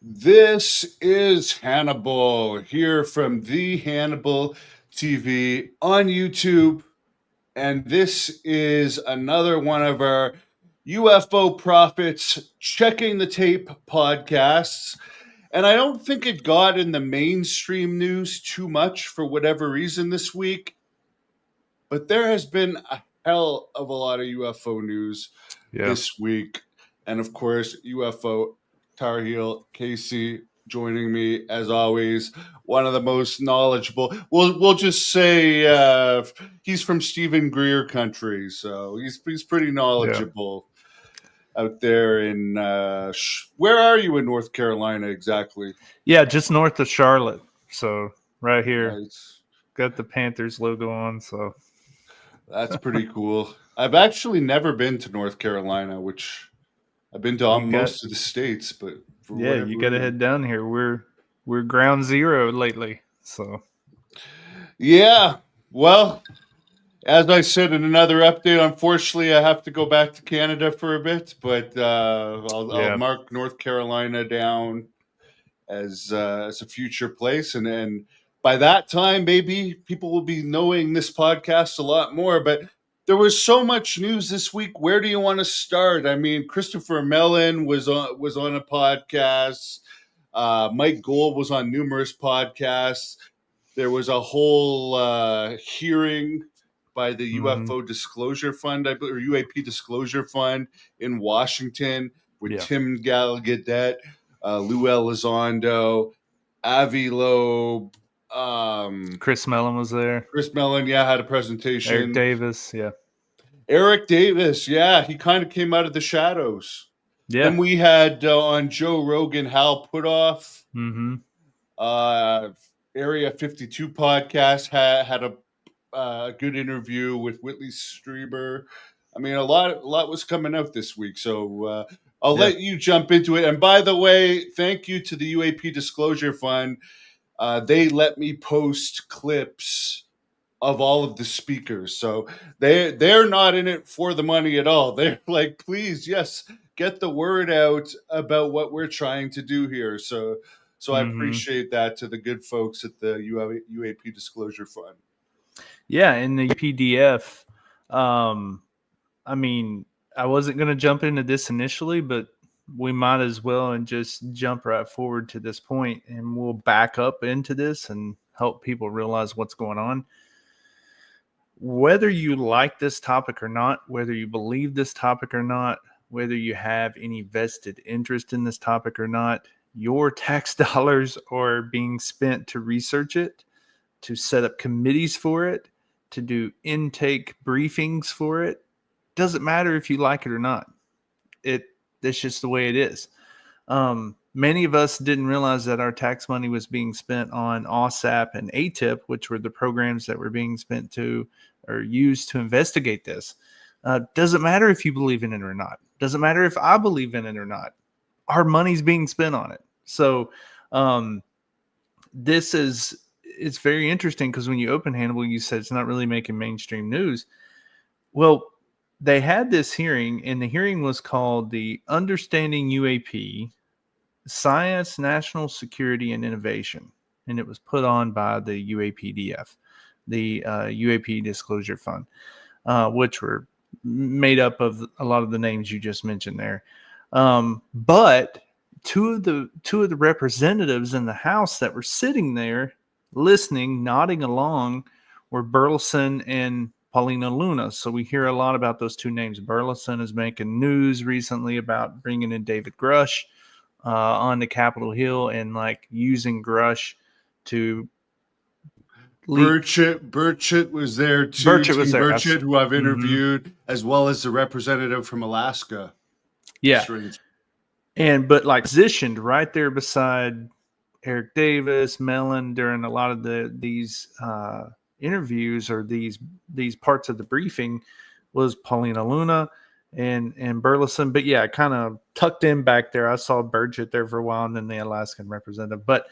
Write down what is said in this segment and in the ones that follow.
This is Hannibal here from the Hannibal TV on YouTube, and this is another one of our UFO Prophets Checking the Tape podcasts. And I don't think it got in the mainstream news too much for whatever reason this week, but there has been a hell of a lot of UFO news Yeah. this week. And of course, UFO Tarheel Casey joining me as always. One of the most knowledgeable. We'll just say he's from Stephen Greer country, so he's pretty Yeah. knowledgeable out there in where are you in North Carolina exactly? Yeah, just north of Charlotte. So right here. Nice. Got the Panthers logo on. So That's pretty cool. I've actually never been to North Carolina, which I've been to you got most of the states, but for you whatever gotta reason. head down here. We're ground zero lately. So Yeah. Well, as I said in another update, unfortunately, I have to go back to Canada for a bit, but I'll yeah. mark North Carolina down as a future place, and by that time, maybe people will be knowing this podcast a lot more. But there was so much news this week. Where do you want to start? I mean, Christopher Mellon was on a podcast. Mike Gold was on numerous podcasts. There was a whole hearing by the Mm-hmm. UFO Disclosure Fund, I believe, or UAP Disclosure Fund in Washington with Yeah. Tim Gallaudet, Lou Elizondo, Avi Loeb, Chris Mellon was there. Chris Mellon, had a Eric presentation. Davis. Yeah. Eric Davis, he kind of came out of the shadows. Yeah. Then we had on Joe Rogan, Hal Putoff. Mm-hmm. Area 52 podcast had a good interview with Whitley Strieber. I mean, a lot was coming out this week, so I'll Yeah. let you jump into it. And by the way, thank you to the UAP Disclosure Fund. They let me post clips of all of the speakers, so they're not in it for the money at all. They're like, please, yes, get the word out about what we're trying to do here. So I Mm-hmm. appreciate that to the good folks at the UAP Disclosure Fund. Yeah, in the PDF. I mean, I wasn't going to jump into this initially, but we might as well and just jump right forward to this point, and we'll back up into this and help people realize what's going on. Whether you like this topic or not, whether you believe this topic or not, whether you have any vested interest in this topic or not, your tax dollars are being spent to research it, to set up committees for it, to do intake briefings for it. Doesn't matter if you like it or not. That's just the way it is. Many of us didn't realize that our tax money was being spent on OSAP and ATIP, which were the programs that were being spent to or used to investigate this. Doesn't matter if you believe in it or not. Doesn't matter if I believe in it or not. Our money's being spent on it. So it's very interesting because when you open Hannibal, you said it's not really making mainstream news. Well, they had this hearing, and the hearing was called the Understanding UAP, Science, National Security, and Innovation. And it was put on by the UAPDF, the UAP Disclosure Fund, which were made up of a lot of the names you just mentioned there. But two of the representatives in the House that were sitting there listening, nodding along, were Burleson and Paulina Luna. So we hear a lot about those two names. Burleson is making news recently about bringing in David Grush on the Capitol Hill and like using Grush to Burchett was there too. Burchett was there. Burchett, who I've Mm-hmm. interviewed, as well as the representative from Alaska. Yeah. Strange. But like positioned right there beside Eric Davis, Mellon during a lot of these interviews or these parts of the briefing was Paulina Luna and Burleson. But yeah, kind of tucked in back there. I saw Burchett there for a while and then the Alaskan representative. But,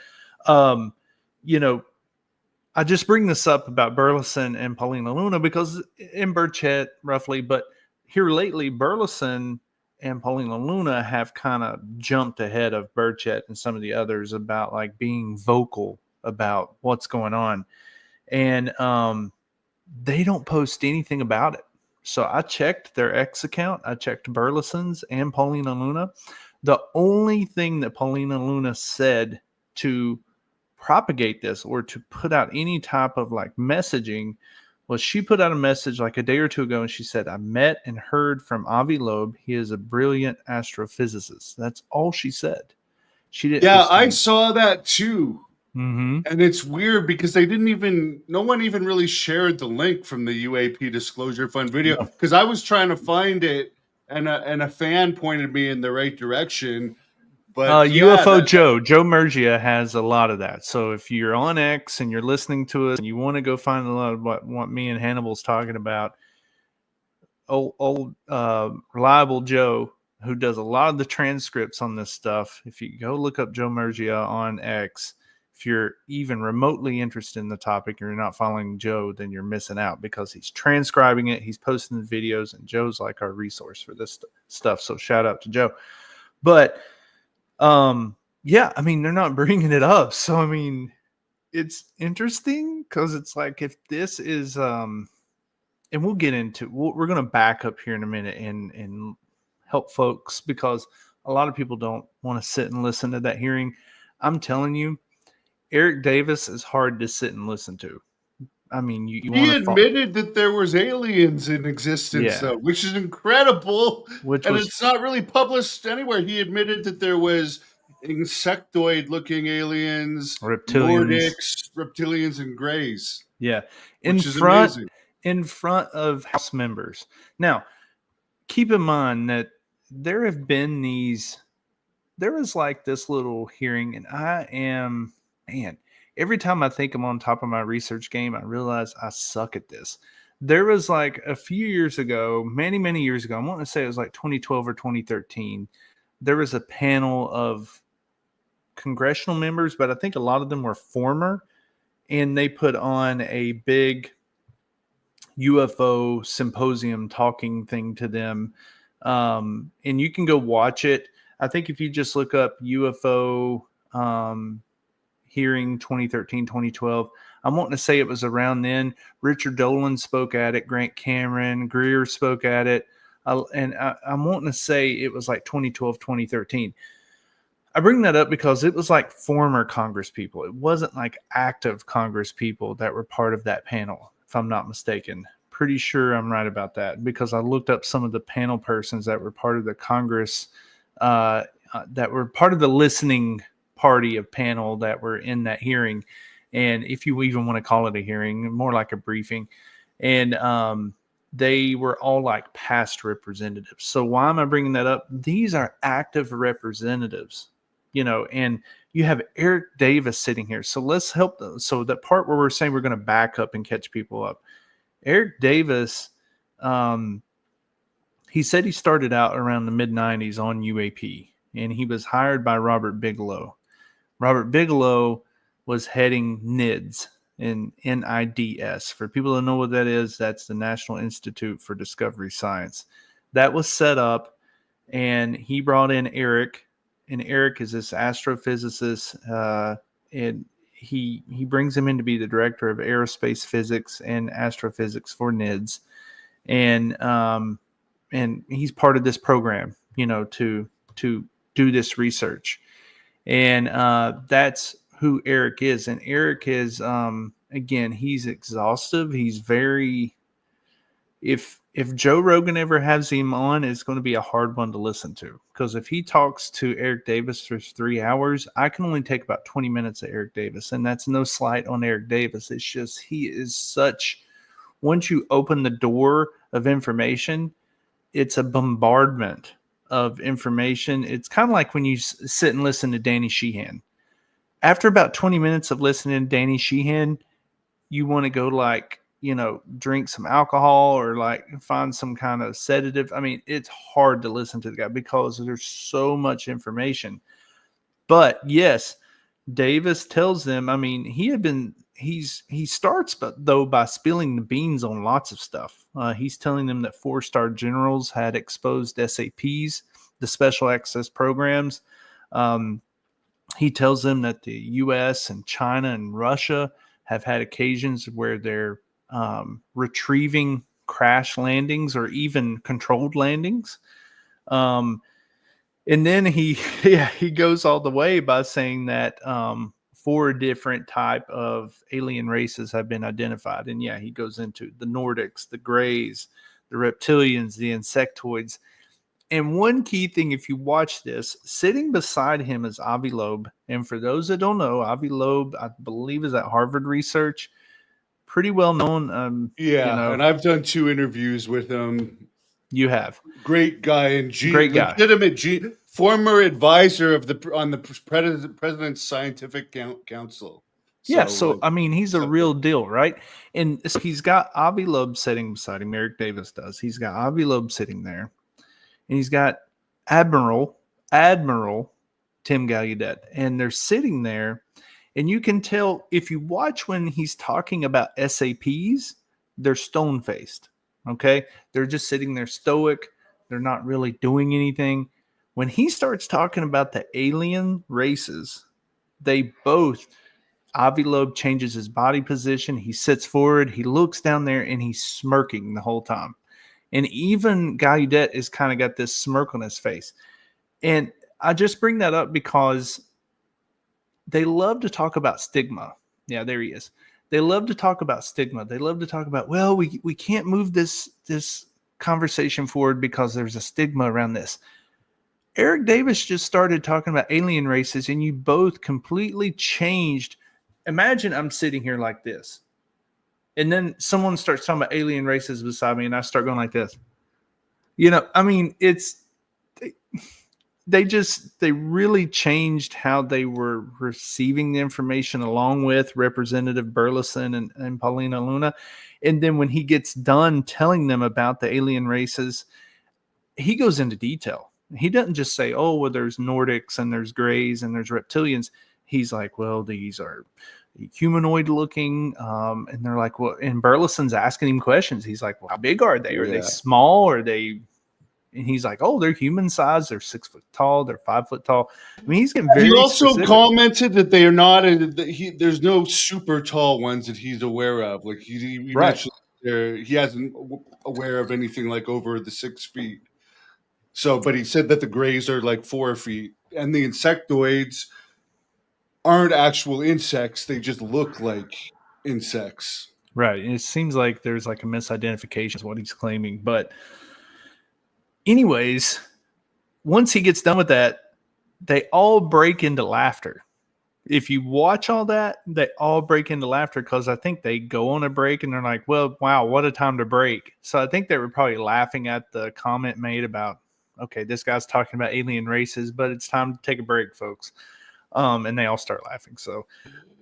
I just bring this up about Burleson and Paulina Luna because in Burchett roughly, but here lately, Burleson and Paulina Luna have kind of jumped ahead of Burchett and some of the others about like being vocal about what's going on. And they don't post anything about it. So I checked their X account. I checked Burleson's and Paulina Luna. The only thing that Paulina Luna said to propagate this or to put out any type of like messaging was she put out a message like a day or two ago, and she said, I met and heard from Avi Loeb. He is a brilliant astrophysicist. That's all she said. She didn't. Yeah, I saw that too. Mm-hmm. And it's weird because no one even really shared the link from the UAP Disclosure Fund video, because I was trying to find it, and a fan pointed me in the right direction. But UFO Joe Murgia has a lot of that. So if you're on X and you're listening to us and you want to go find a lot of what me and Hannibal's talking about, old reliable Joe, who does a lot of the transcripts on this stuff. If you go look up Joe Murgia on X, if you're even remotely interested in the topic and you're not following Joe, then you're missing out, because he's transcribing it, he's posting the videos, and Joe's like our resource for this stuff. So shout out to Joe. But yeah, I mean, they're not bringing it up. So, I mean, it's interesting because it's like, if this is, and we'll get into, we're going to back up here in a minute and help folks, because a lot of people don't want to sit and listen to that hearing. I'm telling you, Eric Davis is hard to sit and listen to. I mean, he admitted that there was aliens in existence, though, which is incredible. It's not really published anywhere. He admitted that there was insectoid-looking aliens, reptilians, and greys. Yeah, amazing. In front of House members. Now, keep in mind that there was like this little hearing, and every time I think I'm on top of my research game, I realize I suck at this. There was like a few years ago, many, many years ago, I want to say it was like 2012 or 2013, there was a panel of congressional members, but I think a lot of them were former, and they put on a big UFO symposium talking thing to them. And you can go watch it. I think if you just look up UFO hearing 2013, 2012, I'm wanting to say it was around then. Richard Dolan spoke at it. Grant Cameron, Greer spoke at it. And I'm wanting to say it was like 2012, 2013. I bring that up because it was like former Congress people. It wasn't like active Congress people that were part of that panel, if I'm not mistaken. Pretty sure I'm right about that, because I looked up some of the panel persons that were part of the Congress, that were part of the listening party of panel that were in that hearing. And if you even want to call it a hearing, more like a briefing. And they were all like past representatives. So why am I bringing that up? These are active representatives, and you have Eric Davis sitting here. So let's help them. So that part where we're saying we're going to back up and catch people up. Eric Davis, he said he started out around the mid-90s on UAP, and he was hired by Robert Bigelow. Robert Bigelow was heading NIDS, and NIDS. For people who know what that is, that's the National Institute for Discovery Science. That was set up, and he brought in Eric, and Eric is this astrophysicist, and he brings him in to be the director of aerospace physics and astrophysics for NIDS, and he's part of this program, to do this research, and that's who Eric is. And Eric is, again, he's exhaustive. He's very, if Joe Rogan ever has him on, it's going to be a hard one to listen to, because if he talks to Eric Davis for 3 hours, I can only take about 20 minutes of Eric Davis. And that's no slight on Eric Davis. It's just, he is such, once you open the door of information, it's a bombardment of information. It's kind of like when you sit and listen to Danny Sheehan. After about 20 minutes of listening to Danny Sheehan, you want to go drink some alcohol or like find some kind of sedative. I mean, it's hard to listen to the guy because there's so much information. But yes, Davis tells them, I mean, he had been he starts by spilling the beans on lots of stuff. He's telling them that 4-star generals had exposed SAPs, the special access programs. He tells them that the U.S. and China and Russia have had occasions where they're retrieving crash landings or even controlled landings. And then he goes all the way by saying that 4 different type of alien races have been identified. And he goes into the Nordics, the Greys, the reptilians, the insectoids. And one key thing, if you watch this, sitting beside him is Avi Loeb. And for those that don't know, Avi Loeb, I believe, is at Harvard Research. Pretty well known. And I've done 2 interviews with him. You have. Great guy and Great guy. legitimate former advisor of the president's scientific council. So I mean, he's a real deal, right? And so he's got Avi Loeb sitting beside him. Eric Davis does. He's got Avi Loeb sitting there. And he's got Admiral Tim Gallaudet, and they're sitting there, and you can tell if you watch when he's talking about SAPs, they're stone-faced, okay? They're just sitting there stoic. They're not really doing anything. When he starts talking about the alien races, Avi Loeb changes his body position. He sits forward. He looks down there, and he's smirking the whole time. And even Gallaudet is kind of got this smirk on his face. And I just bring that up because they love to talk about stigma. Yeah, there he is. They love to talk about stigma. They love to talk about, well, we can't move this conversation forward because there's a stigma around this. Eric Davis just started talking about alien races, and you both completely changed. Imagine I'm sitting here like this. And then someone starts talking about alien races beside me, and I start going like this. I mean, they really changed how they were receiving the information, along with Representative Burleson and Paulina Luna. And then when he gets done telling them about the alien races, he goes into detail. He doesn't just say, oh, well, there's Nordics and there's Greys and there's reptilians. He's like, well, these are humanoid looking, and they're like, well, and Burleson's asking him questions. He's like, well, how big are they? Are they small? Are they? And he's like, oh, they're human size. They're 6 foot tall. They're 5 foot tall. I mean, he's getting very. He also specific. commented that they are not. There's no super tall ones that he's aware of. Like he mentioned, he hasn't aware of anything like over the 6 feet. So, but he said that the Greys are like 4 feet, and the insectoids aren't actual insects. They just look like insects. Right. And it seems like there's like a misidentification is what he's claiming. But anyways, once he gets done with that, they all break into laughter. If you watch all that, they all break into laughter because I think they go on a break and they're like, well, wow, what a time to break. So I think they were probably laughing at the comment made about, okay, this guy's talking about alien races, but it's time to take a break, folks. And they all start laughing. So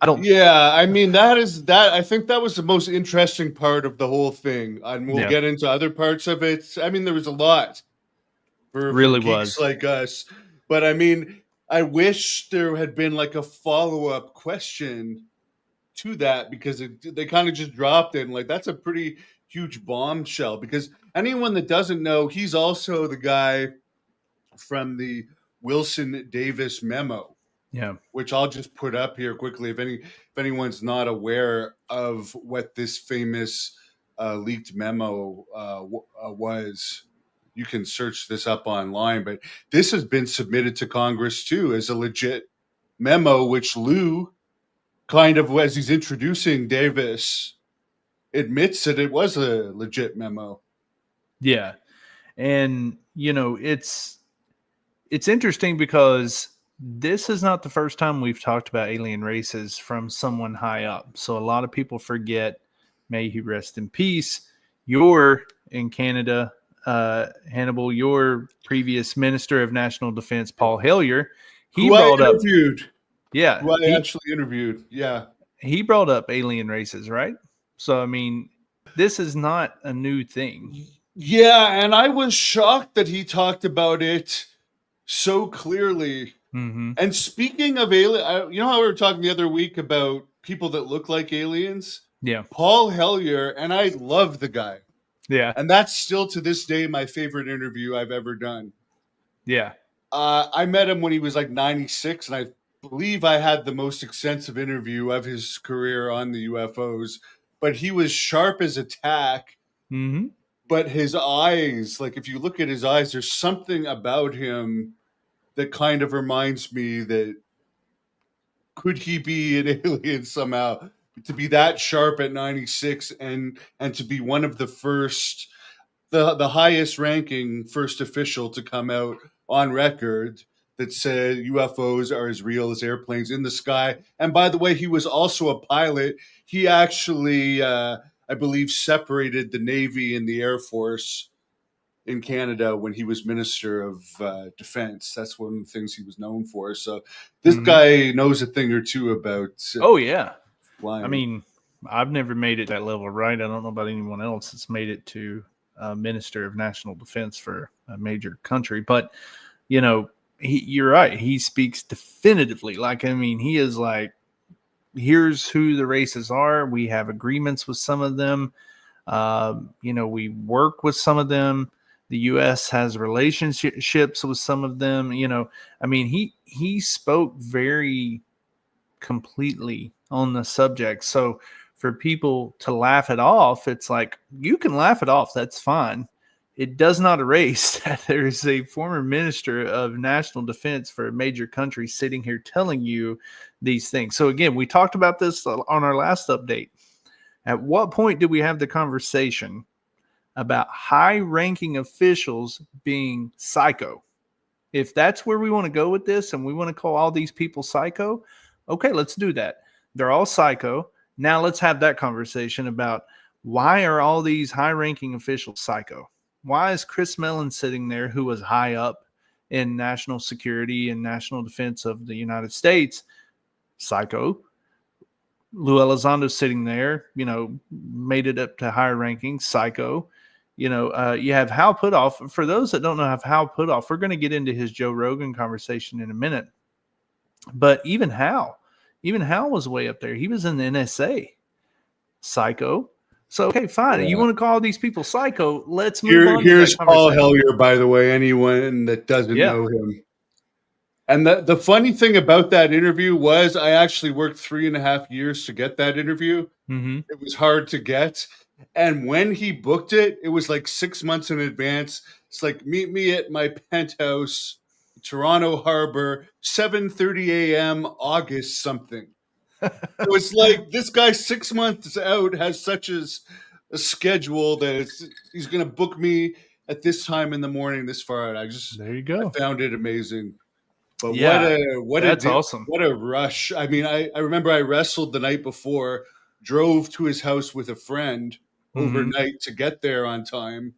I don't. Yeah, I mean, I think that was the most interesting part of the whole thing. And we'll get into other parts of it. I mean, there was a lot for geeks like us. But I mean, I wish there had been like a follow-up question to that, because they kind of just dropped it. And like, that's a pretty huge bombshell, because anyone that doesn't know, he's also the guy from the Wilson Davis memo. Yeah, which I'll just put up here quickly. If anyone's not aware of what this famous leaked memo was, you can search this up online. But this has been submitted to Congress too as a legit memo, which Lou, kind of as he's introducing Davis, admits that it was a legit memo. Yeah, and it's interesting because this is not the first time we've talked about alien races from someone high up. So a lot of people forget, may he rest in peace, you're in Canada, Hannibal, your previous Minister of National Defense, Paul Hillier, who I interviewed. Yeah. Who I actually interviewed. Yeah. He brought up alien races, right? So, I mean, this is not a new thing. Yeah, and I was shocked that he talked about it so clearly. Mm-hmm. And speaking of alien, you know how we were talking the other week about people that look like aliens. Yeah. Paul Helier, and I love the guy. Yeah. And that's still to this day my favorite interview I've ever done. Yeah. I met him when he was like 96, and I believe I had the most extensive interview of his career on the UFOs. But he was sharp as a tack. Mm-hmm. But his eyes, like if you look at his eyes, there's something about him that kind of reminds me that could he be an alien somehow? To be that sharp at 96 and to be one of the first, the highest ranking first official to come out on record that said UFOs are as real as airplanes in the sky. And by the way, he was also a pilot. He actually, I believe, separated the Navy and the Air Force in Canada when he was Minister of Defense. That's one of the things he was known for. So this guy knows a thing or two about Oh, yeah. flying. I mean, I've never made it that level, right? I don't know about anyone else that's made it to Minister of National Defense for a major country. But, you know, you're right. He speaks definitively. Like, I mean, he is like, here's who the races are. We have agreements with some of them. You know, we work with some of them. The U.S. has relationships with some of them. You know, I mean, he spoke very completely on the subject. So for people to laugh it off, it's like, you can laugh it off. That's fine. It does not erase that there is a former minister of national defense for a major country sitting here telling you these things. So again, we talked about this on our last update. At what point did we have the conversation about high-ranking officials being psycho? If that's where we want to go with this and we want to call all these people psycho, okay, let's do that. They're all psycho. Now let's have that conversation about why are all these high-ranking officials psycho? Why is Chris Mellon sitting there, who was high up in national security and national defense of the United States, psycho? Lou Elizondo sitting there, you know, made it up to higher rankings, psycho. You know, you have Hal Puthoff. For those that don't know have Hal Puthoff, we're going to get into his Joe Rogan conversation in a minute. But even Hal was way up there. He was in the NSA, psycho. So, okay, fine. Yeah. You want to call these people psycho? Let's move on. Here's to that Paul Helier, by the way, anyone that doesn't know him. And the funny thing about that interview was I actually worked 3.5 years to get that interview. Mm-hmm. It was hard to get. And when he booked it, it was like 6 months in advance. It's like, meet me at my penthouse, Toronto Harbor, 7:30 a.m., August something. It was like, this guy 6 months out has such a schedule that he's going to book me at this time in the morning this far out. There you go. I found it amazing. But that's awesome. What a rush. I mean, I remember I wrestled the night before, drove to his house with a friend overnight to get there on time.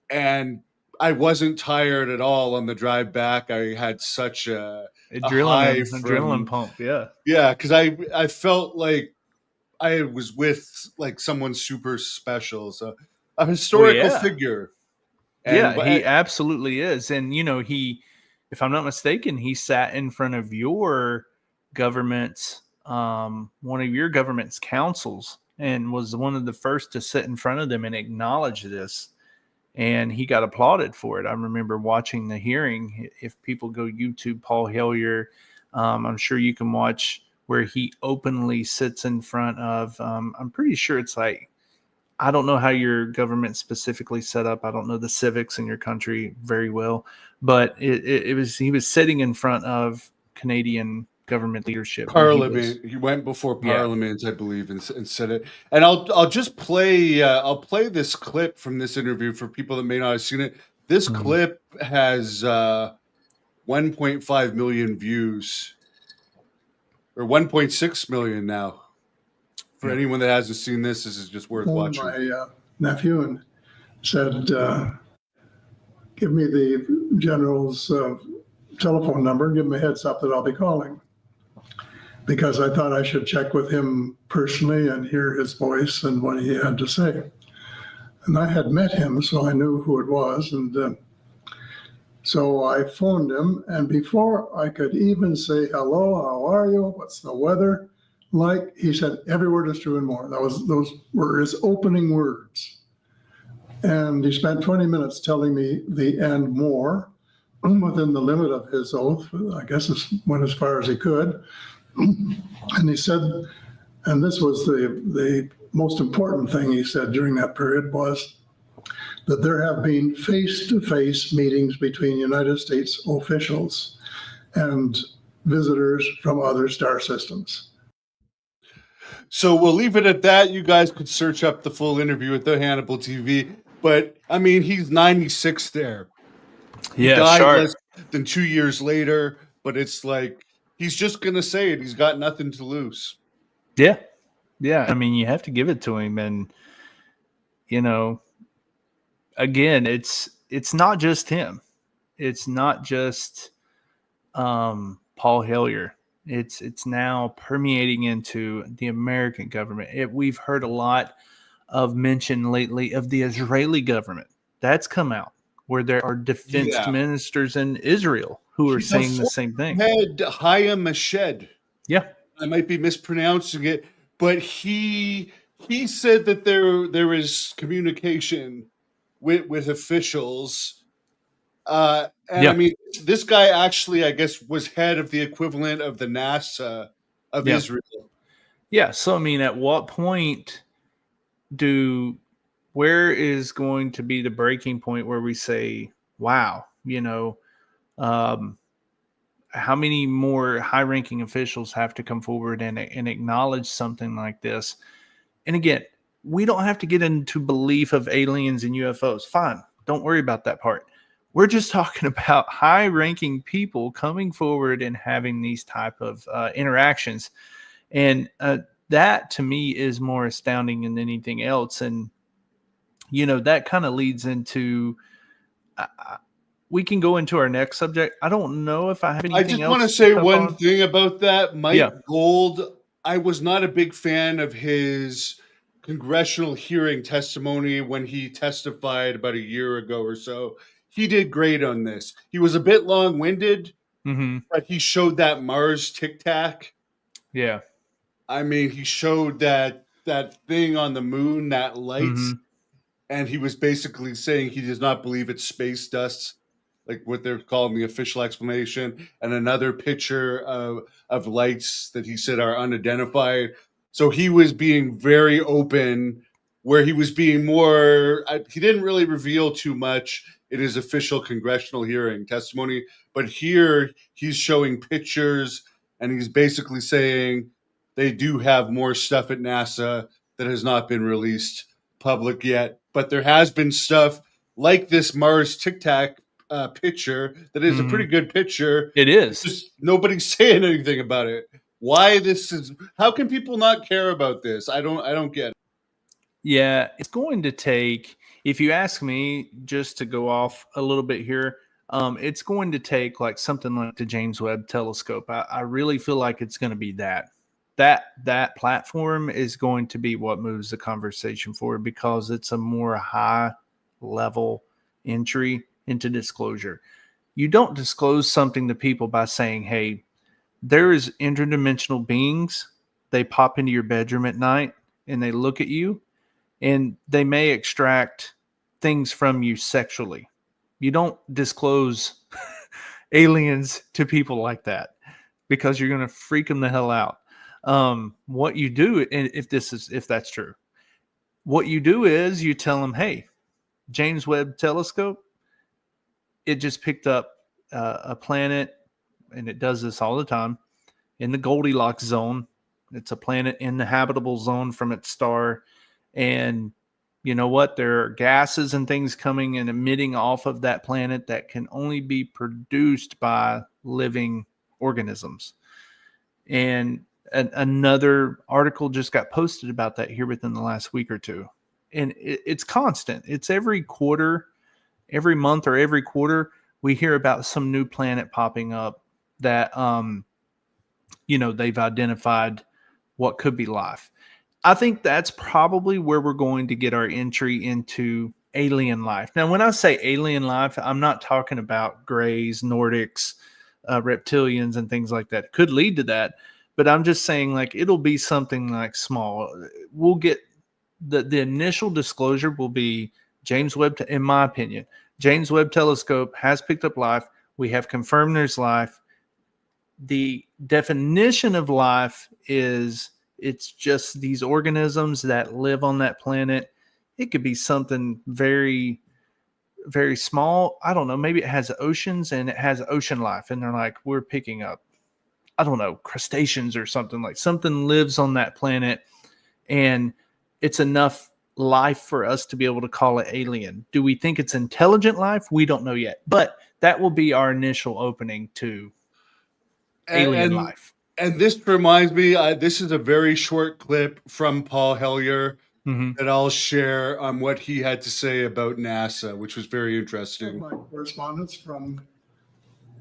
And I wasn't tired at all on the drive back. I had such a adrenaline pump. Yeah. Yeah, because I felt like I was with like someone super special. So a historical figure. And he absolutely is. And, you know, if I'm not mistaken, he sat in front of your government's, one of your government's councils and was one of the first to sit in front of them and acknowledge this. And he got applauded for it. I remember watching the hearing. If people go YouTube Paul Helier, I'm sure you can watch where he openly sits in front of, I'm pretty sure it's like, I don't know how your government specifically set up. I don't know the civics in your country very well, but he was sitting in front of Canadian government leadership. Parliament. He went before Parliament, I believe, and said it. And I'll just play. I'll play this clip from this interview for people that may not have seen it. This clip has 1.5 million views, or 1.6 million now. For anyone that hasn't seen this is just worth watching. My nephew and said, "Give me the general's telephone number and give him a heads up that I'll be calling." Because I thought I should check with him personally and hear his voice and what he had to say. And I had met him, so I knew who it was. And so I phoned him, and before I could even say, "Hello, how are you? What's the weather?" like he said, every word is true and more. Those were his opening words. And he spent 20 minutes telling me the and more within the limit of his oath. I guess it went as far as he could. And he said, and this was the most important thing he said during that period, was that there have been face-to-face meetings between United States officials and visitors from other star systems. So we'll leave it at that. You guys could search up the full interview with the Hannibal TV. But I mean, he's 96 there. He died less than 2 years later, but it's like he's just gonna say it. He's got nothing to lose. Yeah. Yeah. I mean, you have to give it to him. And, you know, again, it's not just him. It's not just Paul Hillier. It's now permeating into the American government. We've heard a lot of mention lately of the Israeli government. That's come out, where there are defense ministers in Israel who are saying the same thing. Head Hayam Mashed. Yeah. I might be mispronouncing it, but he said that there is communication with officials. I mean, this guy actually, I guess, was head of the equivalent of the NASA of Israel. Yeah. So, I mean, at what point where is going to be the breaking point where we say, wow, how many more high-ranking officials have to come forward and acknowledge something like this? And again, we don't have to get into belief of aliens and UFOs. Fine. Don't worry about that part. We're just talking about high-ranking people coming forward and having these type of interactions. And that, to me, is more astounding than anything else. And, that kind of leads into we can go into our next subject. I don't know if I have anything else. I just want to say one thing about that. Mike Gold, I was not a big fan of his congressional hearing testimony when he testified about a year ago or so. He did great on this. He was a bit long-winded, but he showed that Mars Tic Tac. Yeah. I mean, he showed that thing on the moon, that lights, and he was basically saying he does not believe it's space dust, like what they're calling the official explanation, and another picture of lights that he said are unidentified. So he was being very open, where he was being more, he didn't really reveal too much in his official congressional hearing testimony, but here he's showing pictures and he's basically saying they do have more stuff at NASA that has not been released public yet. But there has been stuff like this Mars Tic Tac picture that is a pretty good picture. It is. Just nobody's saying anything about it. Why this is? How can people not care about this? I don't get it. Yeah, it's going to take, if you ask me, just to go off a little bit here, it's going to take like something like the James Webb Telescope. I really feel like it's going to be that platform is going to be what moves the conversation forward, because it's a more high level entry into disclosure. You don't disclose something to people by saying, hey, there is interdimensional beings. They pop into your bedroom at night and they look at you and they may extract things from you sexually. You don't disclose aliens to people like that, because you're going to freak them the hell out. What you do, and if that's true, what you do is you tell them, hey, James Webb Telescope, it just picked up a planet, and it does this all the time, in the Goldilocks zone. It's a planet in the habitable zone from its star. And you know what? There are gases and things coming and emitting off of that planet that can only be produced by living organisms. And another article just got posted about that here within the last week or two. And it's constant. It's every quarter, every month or every quarter, we hear about some new planet popping up that, they've identified what could be life. I think that's probably where we're going to get our entry into alien life. Now, when I say alien life, I'm not talking about Greys, Nordics, reptilians, and things like that. It could lead to that. But I'm just saying, like, it'll be something like small. We'll get the initial disclosure will be James Webb, in my opinion. James Webb Telescope has picked up life. We have confirmed there's life. The definition of life is it's just these organisms that live on that planet. It could be something very, very small. I don't know. Maybe it has oceans and it has ocean life. And they're like, we're picking up, I don't know, crustaceans or something. Like something lives on that planet and it's enough life for us to be able to call it alien. Do we think it's intelligent life? We don't know yet. But that will be our initial opening to alien life. And this reminds me, this is a very short clip from Paul Helier that I'll share on what he had to say about NASA, which was very interesting. My correspondents from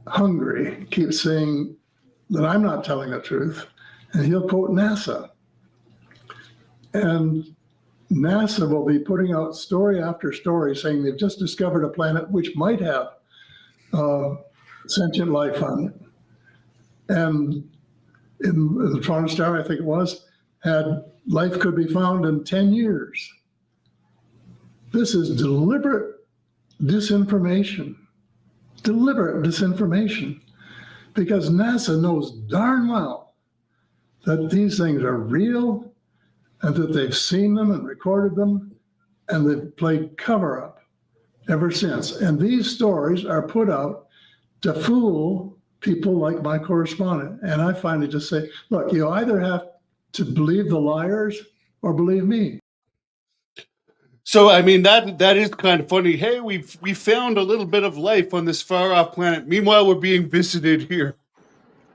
Hungary keep saying that I'm not telling the truth, and he'll quote NASA. And NASA will be putting out story after story saying they've just discovered a planet which might have sentient life on it. And in the Toronto Star, I think it was, had life could be found in 10 years. This is deliberate disinformation, because NASA knows darn well that these things are real and that they've seen them and recorded them, and they've played cover up ever since. And these stories are put out to fool people like my correspondent. And I finally just say, look, you either have to believe the liars or believe me. So, I mean, that is kind of funny. Hey, we found a little bit of life on this far off planet. Meanwhile, we're being visited here.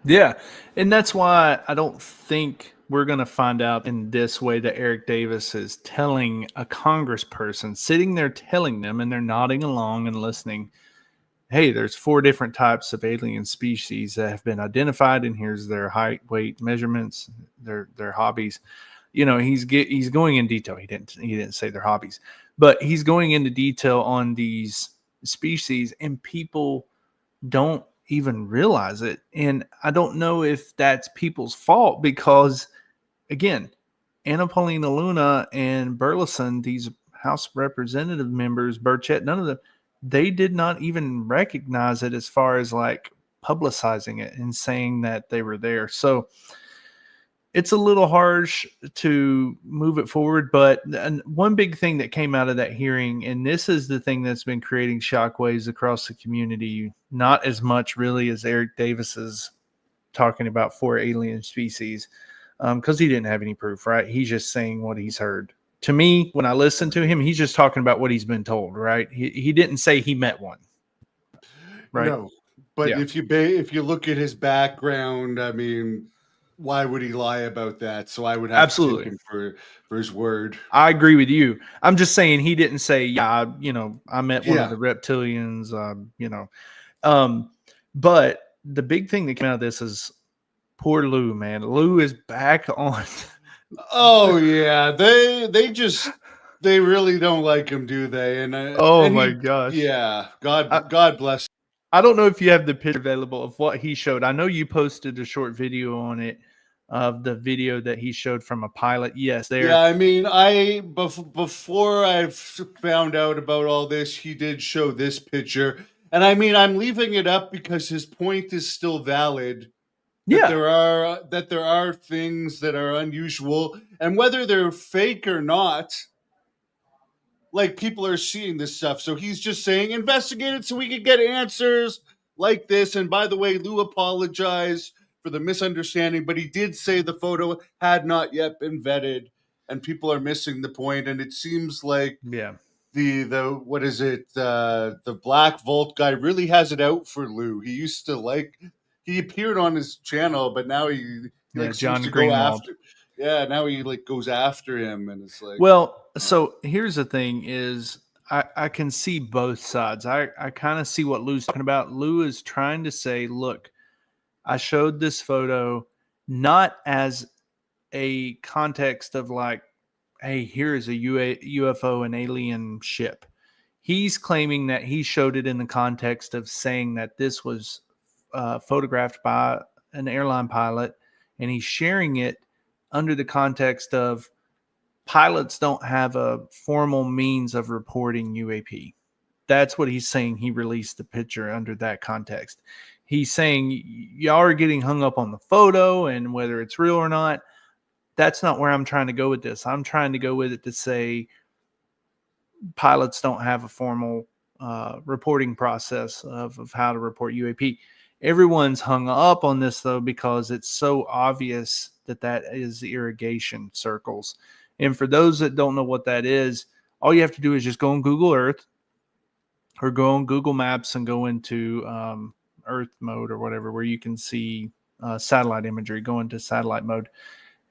Yeah. And that's why I don't think we're going to find out in this way that Eric Davis is telling a congressperson, sitting there telling them, and they're nodding along and listening. Hey, there's 4 different types of alien species that have been identified, and here's their height, weight, measurements, their hobbies. You know, he's going in detail. He didn't say their hobbies, but he's going into detail on these species, and people don't even realize it. And I don't know if that's people's fault because, again, Paulina Luna and Burleson, these House Representative members, Burchett, none of them, they did not even recognize it as far as like publicizing it and saying that they were there. So it's a little harsh to move it forward. But one big thing that came out of that hearing, and this is the thing that's been creating shockwaves across the community, not as much really as Eric Davis's talking about 4 alien species, because he didn't have any proof, right? He's just saying what he's heard. To me, when I listen to him, he's just talking about what he's been told, right? He didn't say he met one, right? No, but Yeah. if you look at his background, I mean, why would he lie about that? So I would have Absolutely. to take him for his word. I agree with you. I'm just saying he didn't say, yeah, I met one Yeah. of the reptilians, but the big thing that came out of this is poor Lou, man. Lou is back on. Oh yeah, they really don't like him, do they? And My gosh. yeah, God bless. I don't know if you have the picture available of what he showed. I know you posted a short video on it of the video that he showed from a pilot. Yes, there. Yeah, I mean, before I found out about all this, he did show this picture, and I mean, I'm leaving it up because his point is still valid. Yeah. That there are things that are unusual, and whether they're fake or not, like people are seeing this stuff. So he's just saying, investigate it so we can get answers like this. And by the way, Lou apologized for the misunderstanding, but he did say the photo had not yet been vetted, and people are missing the point. And it seems like the what is it? The Black Vault guy really has it out for Lou. He appeared on his channel, but now he seems John to Greenwald. go after. Yeah, now he goes after him, and it's like. Well, so here's the thing: is I can see both sides. I kind of see what Lou's talking about. Lou is trying to say, look, I showed this photo not as a context of like, hey, here is a UFO, an alien ship. He's claiming that he showed it in the context of saying that this was photographed by an airline pilot and he's sharing it under the context of pilots don't have a formal means of reporting UAP. That's what he's saying. He released the picture under that context. He's saying y'all are getting hung up on the photo and whether it's real or not. That's not where I'm trying to go with this. I'm trying to go with it to say pilots don't have a formal reporting process of how to report UAP. Everyone's hung up on this, though, because it's so obvious that is irrigation circles. And for those that don't know what that is, all you have to do is just go on Google Earth or go on Google Maps and go into Earth mode or whatever, where you can see satellite imagery, go into satellite mode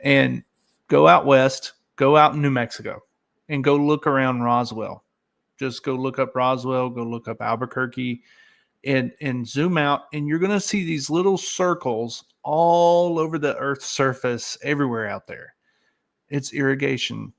and go out west, go out in New Mexico and go look around Roswell. Just go look up Roswell, go look up Albuquerque and zoom out. And you're going to see these little circles all over the Earth's surface everywhere out there. It's irrigation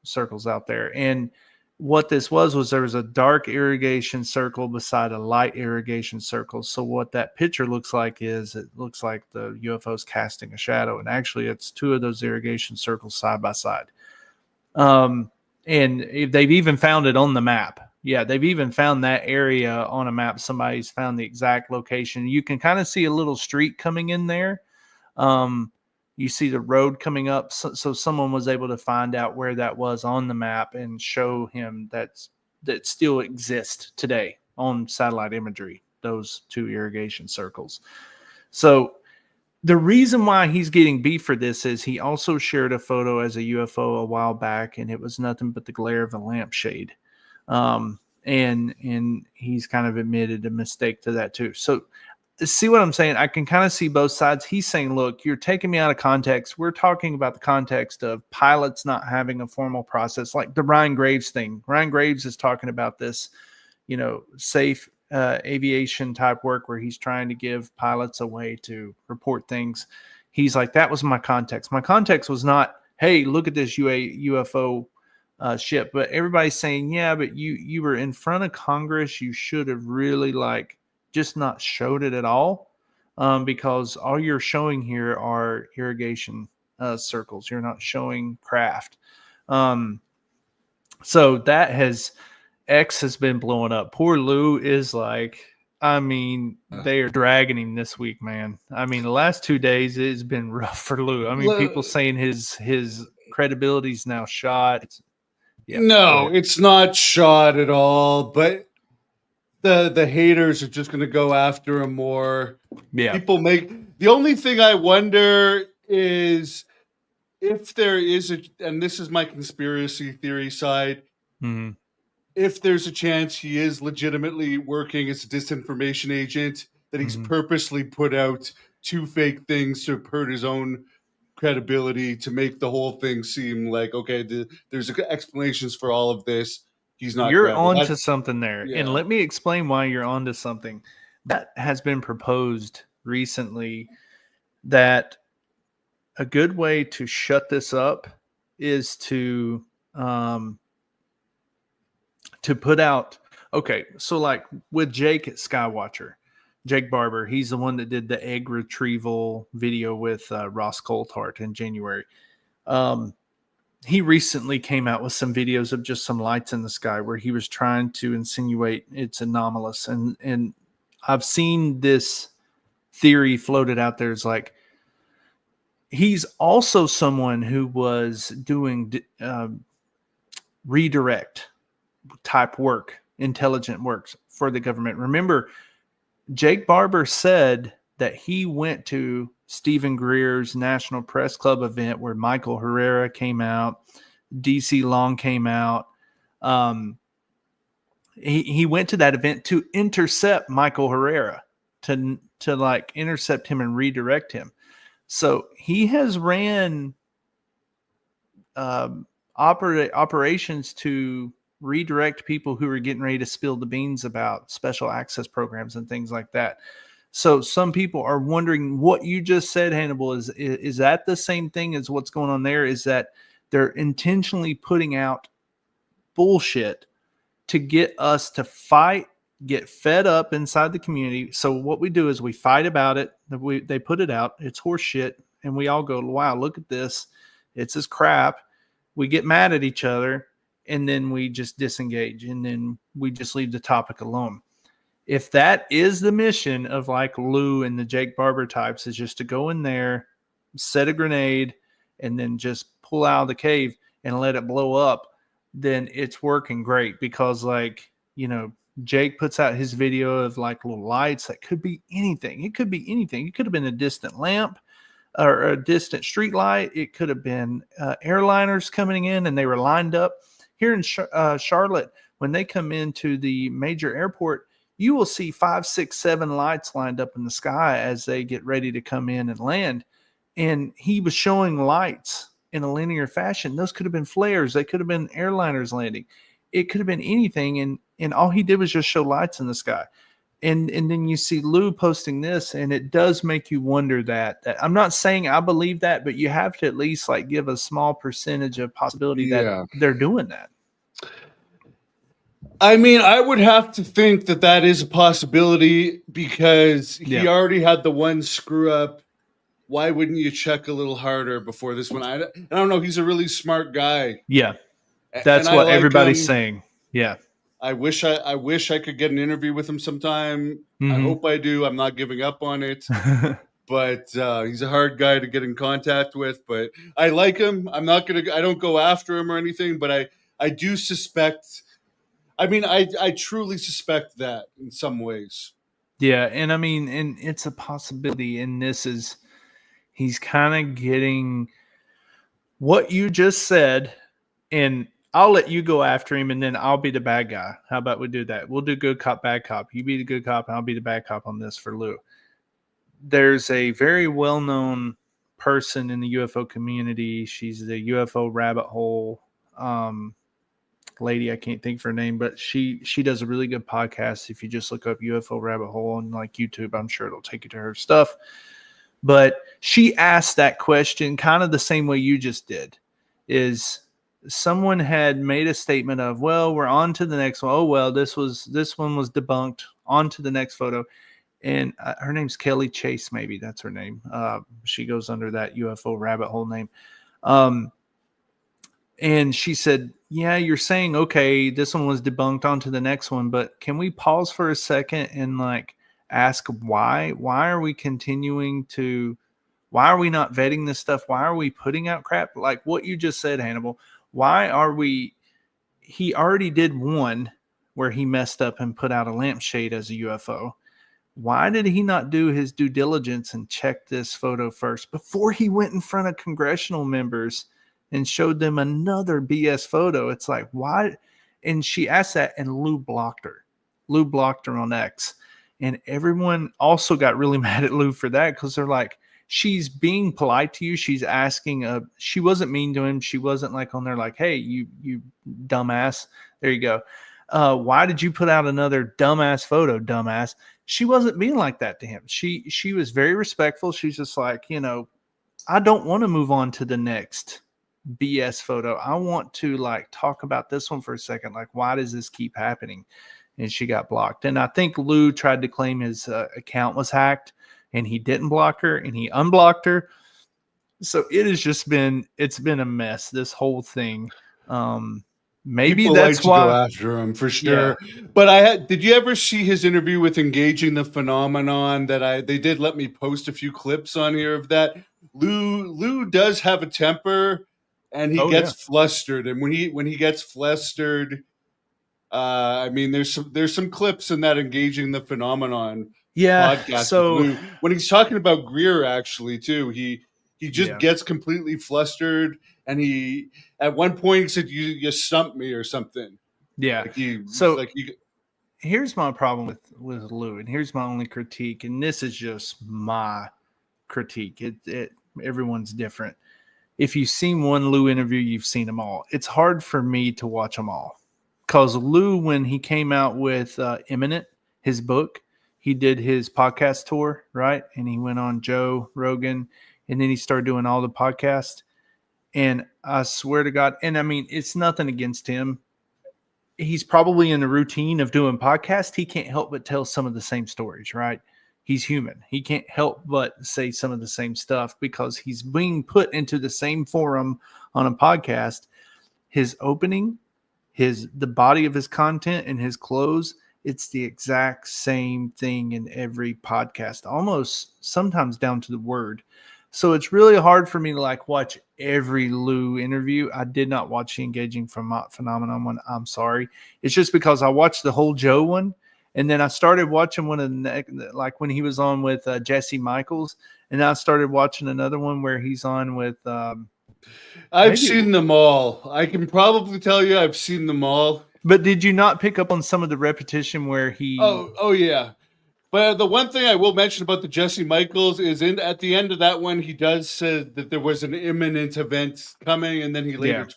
circles out there. And what this was there was a dark irrigation circle beside a light irrigation circle. So what that picture looks like is it looks like the UFO's casting a shadow. And actually it's two of those irrigation circles side by side. And they've even found it on the map. Yeah, they've even found that area on a map. Somebody's found the exact location. You can kind of see a little street coming in there. You see the road coming up. So someone was able to find out where that was on the map and show him that still exists today on satellite imagery, those two irrigation circles. So the reason why he's getting beef for this is he also shared a photo as a UFO a while back, and it was nothing but the glare of a lampshade. And he's kind of admitted a mistake to that too. So see what I'm saying? I can kind of see both sides. He's saying, look, you're taking me out of context. We're talking about the context of pilots not having a formal process, like the Ryan Graves thing. Ryan Graves is talking about this, safe aviation type work where he's trying to give pilots a way to report things. He's like, that was my context. My context was not, hey, look at this UFO ship. But everybody's saying, yeah, but you were in front of Congress. You should have really just not showed it at all, because all you're showing here are irrigation circles. You're not showing craft. So X has been blowing up. Poor Lou is they are dragging him this week, man. The last 2 days it's been rough for Lou. People saying his credibility's now shot. No, it's not shot at all, but the haters are just going to go after him more. Yeah. The only thing I wonder is if there is and this is my conspiracy theory side, mm-hmm. if there's a chance he is legitimately working as a disinformation agent, that he's mm-hmm. purposely put out two fake things to hurt his own credibility, to make the whole thing seem like, okay, there's explanations for all of this. He's not. You're onto something there. Yeah. And let me explain why you're onto something. That has been proposed recently, that a good way to shut this up is to put out, okay, so like with Jake at Skywatcher, Jake Barber, he's the one that did the egg retrieval video with Ross Coulthart in January. He recently came out with some videos of just some lights in the sky where he was trying to insinuate it's anomalous. And I've seen this theory floated out there. It's like, he's also someone who was doing redirect type work, intelligent works for the government. Remember, Jake Barber said that he went to Stephen Greer's National Press Club event where Michael Herrera came out, DC Long came out. He went to that event to intercept Michael Herrera, to intercept him and redirect him. So he has ran operations to redirect people who are getting ready to spill the beans about special access programs and things like that. So some people are wondering what you just said, Hannibal, is that the same thing as what's going on there? Is that they're intentionally putting out bullshit to get us to fight, get fed up inside the community. So what we do is we fight about it. They put it out. It's horse shit. and we all go, wow, look at this. It's this crap. We get mad at each other, and then we just disengage, and then we just leave the topic alone. If that is the mission of like Lou and the Jake Barber types, is just to go in there, set a grenade, and then just pull out of the cave and let it blow up, then it's working great. Because like, you know, Jake puts out his video of like little lights that could be anything. It could be anything. It could have been a distant lamp or a distant street light. It could have been airliners coming in and they were lined up. Here in Charlotte, when they come into the major airport, you will see 5, 6, 7 lights lined up in the sky as they get ready to come in and land. And he was showing lights in a linear fashion. Those could have been flares. They could have been airliners landing. It could have been anything. And all he did was just show lights in the sky. And then you see Lou posting this, and it does make you wonder that I'm not saying I believe that, but you have to at least like give a small percentage of possibility that they're doing that. I mean, I would have to think that is a possibility, because he already had the one screw up. Why wouldn't you check a little harder before this one? I don't know. He's a really smart guy. Yeah, that's what everybody's saying. Yeah. I wish I could get an interview with him sometime. I hope I do. I'm not giving up on it. But he's a hard guy to get in contact with. But I like him. I don't go after him or anything, but I do suspect. I mean, I truly suspect that in some ways. Yeah, and I mean, and it's a possibility, and he's kind of getting what you just said, and I'll let you go after him, and then I'll be the bad guy. How about we do that? We'll do good cop, bad cop. You be the good cop, and I'll be the bad cop on this for Lou. There's a very well-known person in the UFO community. She's the UFO Rabbit Hole lady. I can't think of her name, but she does a really good podcast. If you just look up UFO Rabbit Hole on like YouTube, I'm sure it'll take you to her stuff. But she asked that question kind of the same way you just did. Is someone had made a statement of, well, we're on to the next one. Oh, well, this one was debunked. On to the next photo. And her name's Kelly Chase, maybe that's her name. She goes under that UFO Rabbit Hole name. And she said, yeah, you're saying, okay, this one was debunked, on to the next one. But can we pause for a second and like ask why? Why are we continuing to, why are we not vetting this stuff? Why are we putting out crap? Like what you just said, Hannibal. Why are we, he already did one where he messed up and put out a lampshade as a UFO. Why did he not do his due diligence and check this photo first before he went in front of congressional members and showed them another BS photo? It's like, why? And she asked that, and Lou blocked her. Lou blocked her on X. And everyone also got really mad at Lou for that, because they're like, she's being polite to you. She's asking, she wasn't mean to him. She wasn't like on there like, hey, you dumbass. There you go. Why did you put out another dumbass photo, dumbass? She wasn't being like that to him. She was very respectful. She's just like, you know, I don't want to move on to the next BS photo. I want to like talk about this one for a second. Like, why does this keep happening? And she got blocked. And I think Lou tried to claim his account was hacked, and he didn't block her, and he unblocked her. So it has just been, it's been a mess, this whole thing. Maybe people that's like to why go after him for sure. Yeah. But did you ever see his interview with Engaging the Phenomenon that they did let me post a few clips on here of that? Lou does have a temper, and he gets flustered. And when he gets flustered, I mean, there's some clips in that Engaging the Phenomenon podcast. So with Lou. When he's talking about Greer, actually, too, he just gets completely flustered, and he at one point he said, "You stumped me" or something. Yeah. Here's my problem with Lou, and here's my only critique, and this is just my critique. Everyone's different. If you've seen one Lou interview, you've seen them all. It's hard for me to watch them all, because Lou, when he came out with Imminent, his book, he did his podcast tour, right? And he went on Joe Rogan, and then he started doing all the podcasts. And I swear to God, and I mean, it's nothing against him. He's probably in the routine of doing podcasts. He can't help but tell some of the same stories, right? he's human. He can't help but say some of the same stuff because he's being put into the same forum on a podcast. His opening, the body of his content and his close, it's the exact same thing in every podcast, almost sometimes down to the word. So it's really hard for me to like watch every Lou interview. I did not watch the Engaging Phenomenon one. I'm sorry. It's just because I watched the whole Joe one. And then I started watching one of the, like when he was on with Jesse Michaels. And I started watching another one where he's on with. I've seen them all. I can probably tell you I've seen them all. But did you not pick up on some of the repetition where he? Oh yeah. But the one thing I will mention about the Jesse Michaels is at the end of that one, he does say that there was an imminent event coming, and then he later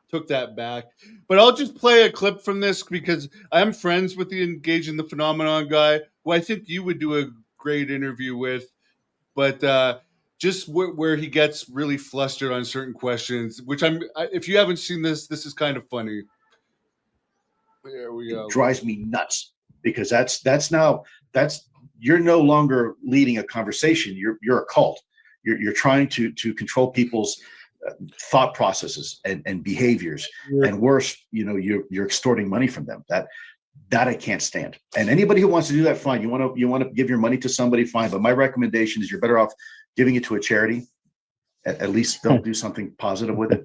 took that back. But I'll just play a clip from this because I'm friends with the Engaging the Phenomenon guy, who I think you would do a great interview with. But just where he gets really flustered on certain questions, which if you haven't seen this is kind of funny. There we go. It drives me nuts because that's you're no longer leading a conversation. You're a cult. You're trying to control people's thought processes and behaviors, and worse, you're extorting money from them. That I can't stand. And anybody who wants to do that, fine. You want to give your money to somebody, fine. But my recommendation is you're better off giving it to a charity. At least they'll do something positive with it.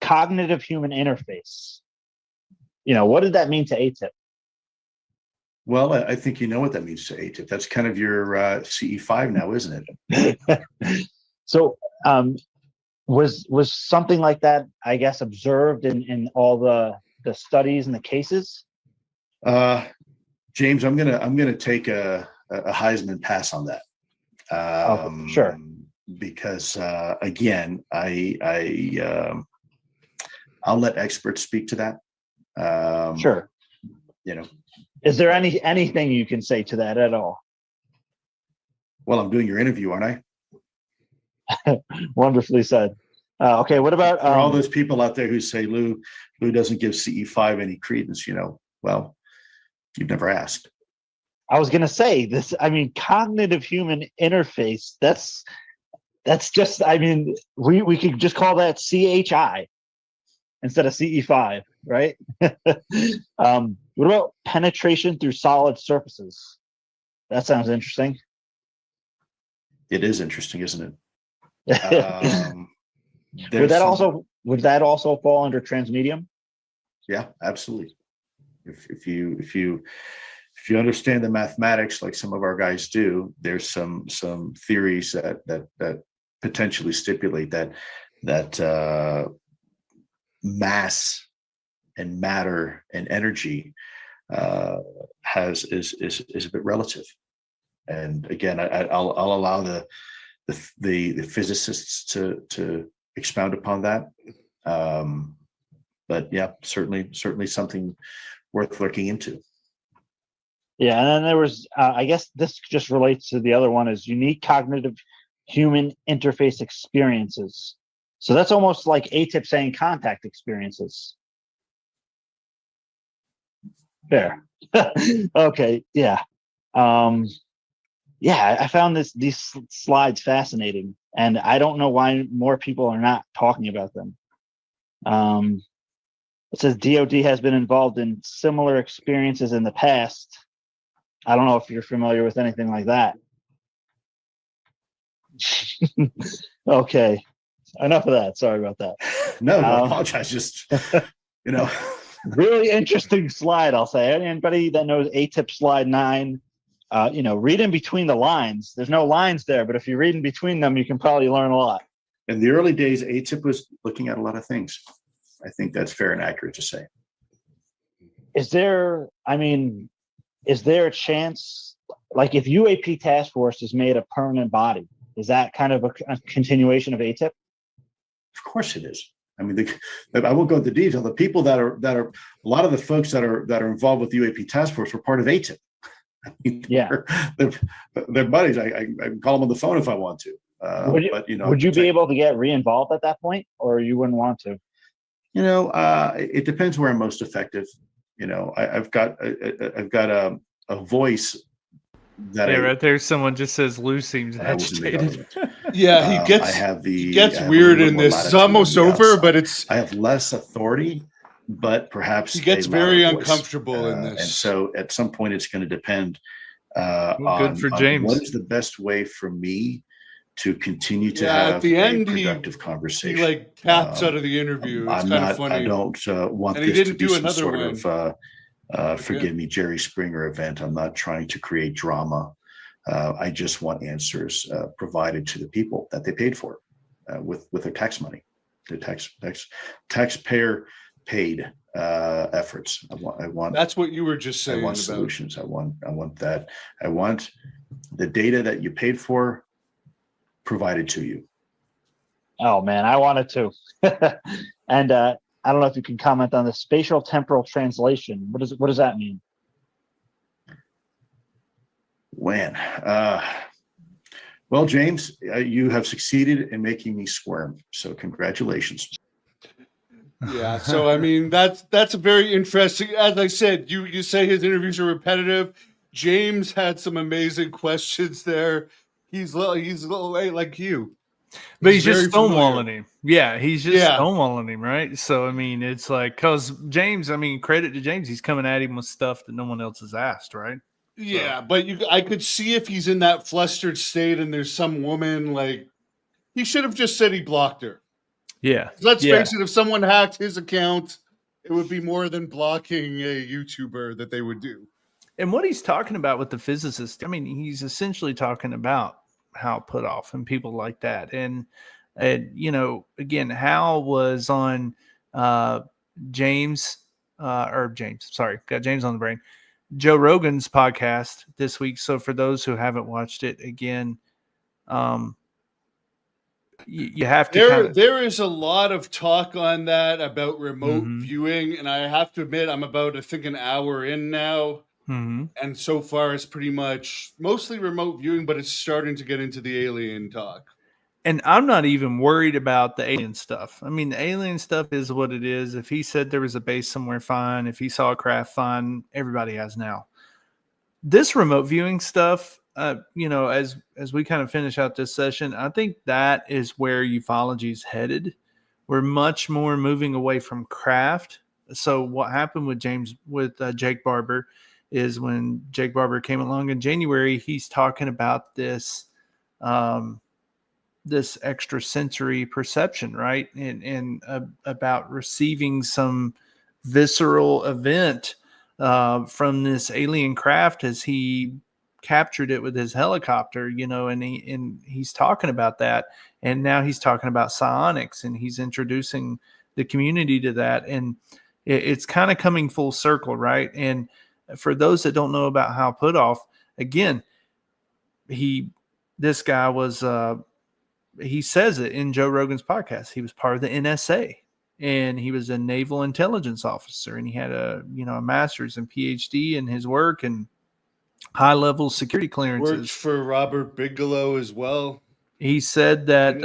Cognitive human interface. What did that mean to ATIP? Well, I think you know what that means to ATIP. That's kind of your CE5 now, isn't it? So was something like that, I guess, observed in all the studies and the cases? James, I'm gonna take a Heisman pass on that. Sure. Because again, I'll let experts speak to that. Sure. Is there anything you can say to that at all? Well, I'm doing your interview, aren't I? Wonderfully said. Okay, what about for all those people out there who say Lou doesn't give CE5 any credence? Well, you've never asked. I was going to say this. I mean, cognitive human interface. That's just. I mean, we could just call that CHI instead of CE5, right? What about penetration through solid surfaces? That sounds interesting. It is interesting, isn't it? Would that also fall under transmedium? Yeah, absolutely. If you understand the mathematics like some of our guys do, there's some theories that potentially stipulate that mass and matter and energy is a bit relative. And again, I'll allow the physicists to expound upon that. But yeah, certainly something worth looking into. Yeah, and then there was, I guess this just relates to the other one, is unique cognitive human interface experiences. So that's almost like ATIP saying contact experiences. Fair. Okay, yeah. Yeah, I found these slides fascinating, and I don't know why more people are not talking about them. It says DOD has been involved in similar experiences in the past. I don't know if you're familiar with anything like that. Okay, enough of that. Sorry about that. No, I apologize. Just, really interesting slide, I'll say. Anybody that knows ATIP slide 9, read in between the lines. There's no lines there, but if you read in between them, you can probably learn a lot. In the early days, ATIP was looking at a lot of things. I think that's fair and accurate to say. Is there a chance, like if UAP Task Force is made a permanent body, is that kind of a continuation of ATIP? Of course it is. I mean, I won't go into detail. The people that are a lot of the folks that are involved with the UAP Task Force were part of ATIP. I mean, yeah, they're buddies. I can call them on the phone if I want to. Would you be able to get re-involved at that point, or you wouldn't want to? It depends where I'm most effective. I've got a voice that Yeah, I right there. Someone just says Lou seems when I was in the agitated. government. Yeah, I have he the gets I have a weird little bit in more this. It's latitude on almost the over, but outside. it's I have less authority, but he perhaps a gets louder very voice. uncomfortable in And this. so at some point, it's going to depend Well, good for on what James. is the best way for me to continue to Yeah, at have the a end productive he conversation. like taps out Um, of the interview. It's I'm kind of not. I funny. don't want And he this to didn't be do some another sort one. of forgive me, Jerry Springer event. I'm not trying to create drama. I just want answers provided to the people that they paid for with their tax money, the taxpayer paid efforts. I want That's what you were just I saying want about. solutions. I want that. I want the data that you paid for provided to you. Oh man, I wanted to. And I don't know if you can comment on the spatial temporal translation. What does that mean? When? Well, James, you have succeeded in making me squirm. So congratulations. Yeah, so I mean that's a very interesting. As I said, you say his interviews are repetitive. James had some amazing questions there. He's a little like you, But he's just very familiar. stonewalling him. Yeah, he's just Yeah. stonewalling him, right? So I mean, it's like because James. I mean, credit to James. He's coming at him with stuff that no one else has asked, right? Yeah, but I could see if he's in that flustered state and there's some woman like he should have just said he blocked her. Yeah. Let's Yeah. face it, if someone hacked his account, it would be more than blocking a YouTuber that they would do. And what he's talking about with the physicist, I mean, he's essentially talking about Hal Puthoff and people like that. And you know, again, Hal was on James, sorry, got James on the brain. Joe Rogan's podcast this week. So for those who haven't watched it, again, you have to There is a lot of talk on that about remote Mhm. viewing, and I have to admit I'm about I think an hour in now, and so far it's pretty much mostly remote viewing, but it's starting to get into the alien talk. And I'm not even worried about the alien stuff. I mean, the alien stuff is what it is. If he said there was a base somewhere, fine. If he saw a craft, fine. Everybody has now. This remote viewing stuff, you know, as we kind of finish out this session, I think that is where ufology is headed. We're much more moving away from craft. So what happened with Jake Barber is when Jake Barber came along in January, he's talking about this this extrasensory perception, right? And about receiving some visceral event from this alien craft as he captured it with his helicopter, you know, and he's talking about that. And now he's talking about psionics and he's introducing the community to that. And it's kind of coming full circle, right? And for those that don't know about Hal Puthoff, again, this guy was he says it in Joe Rogan's podcast. He was part of the NSA and he was a naval intelligence officer and he had a master's and PhD in his work and high level security Worked clearances. for Robert Bigelow as well. He said that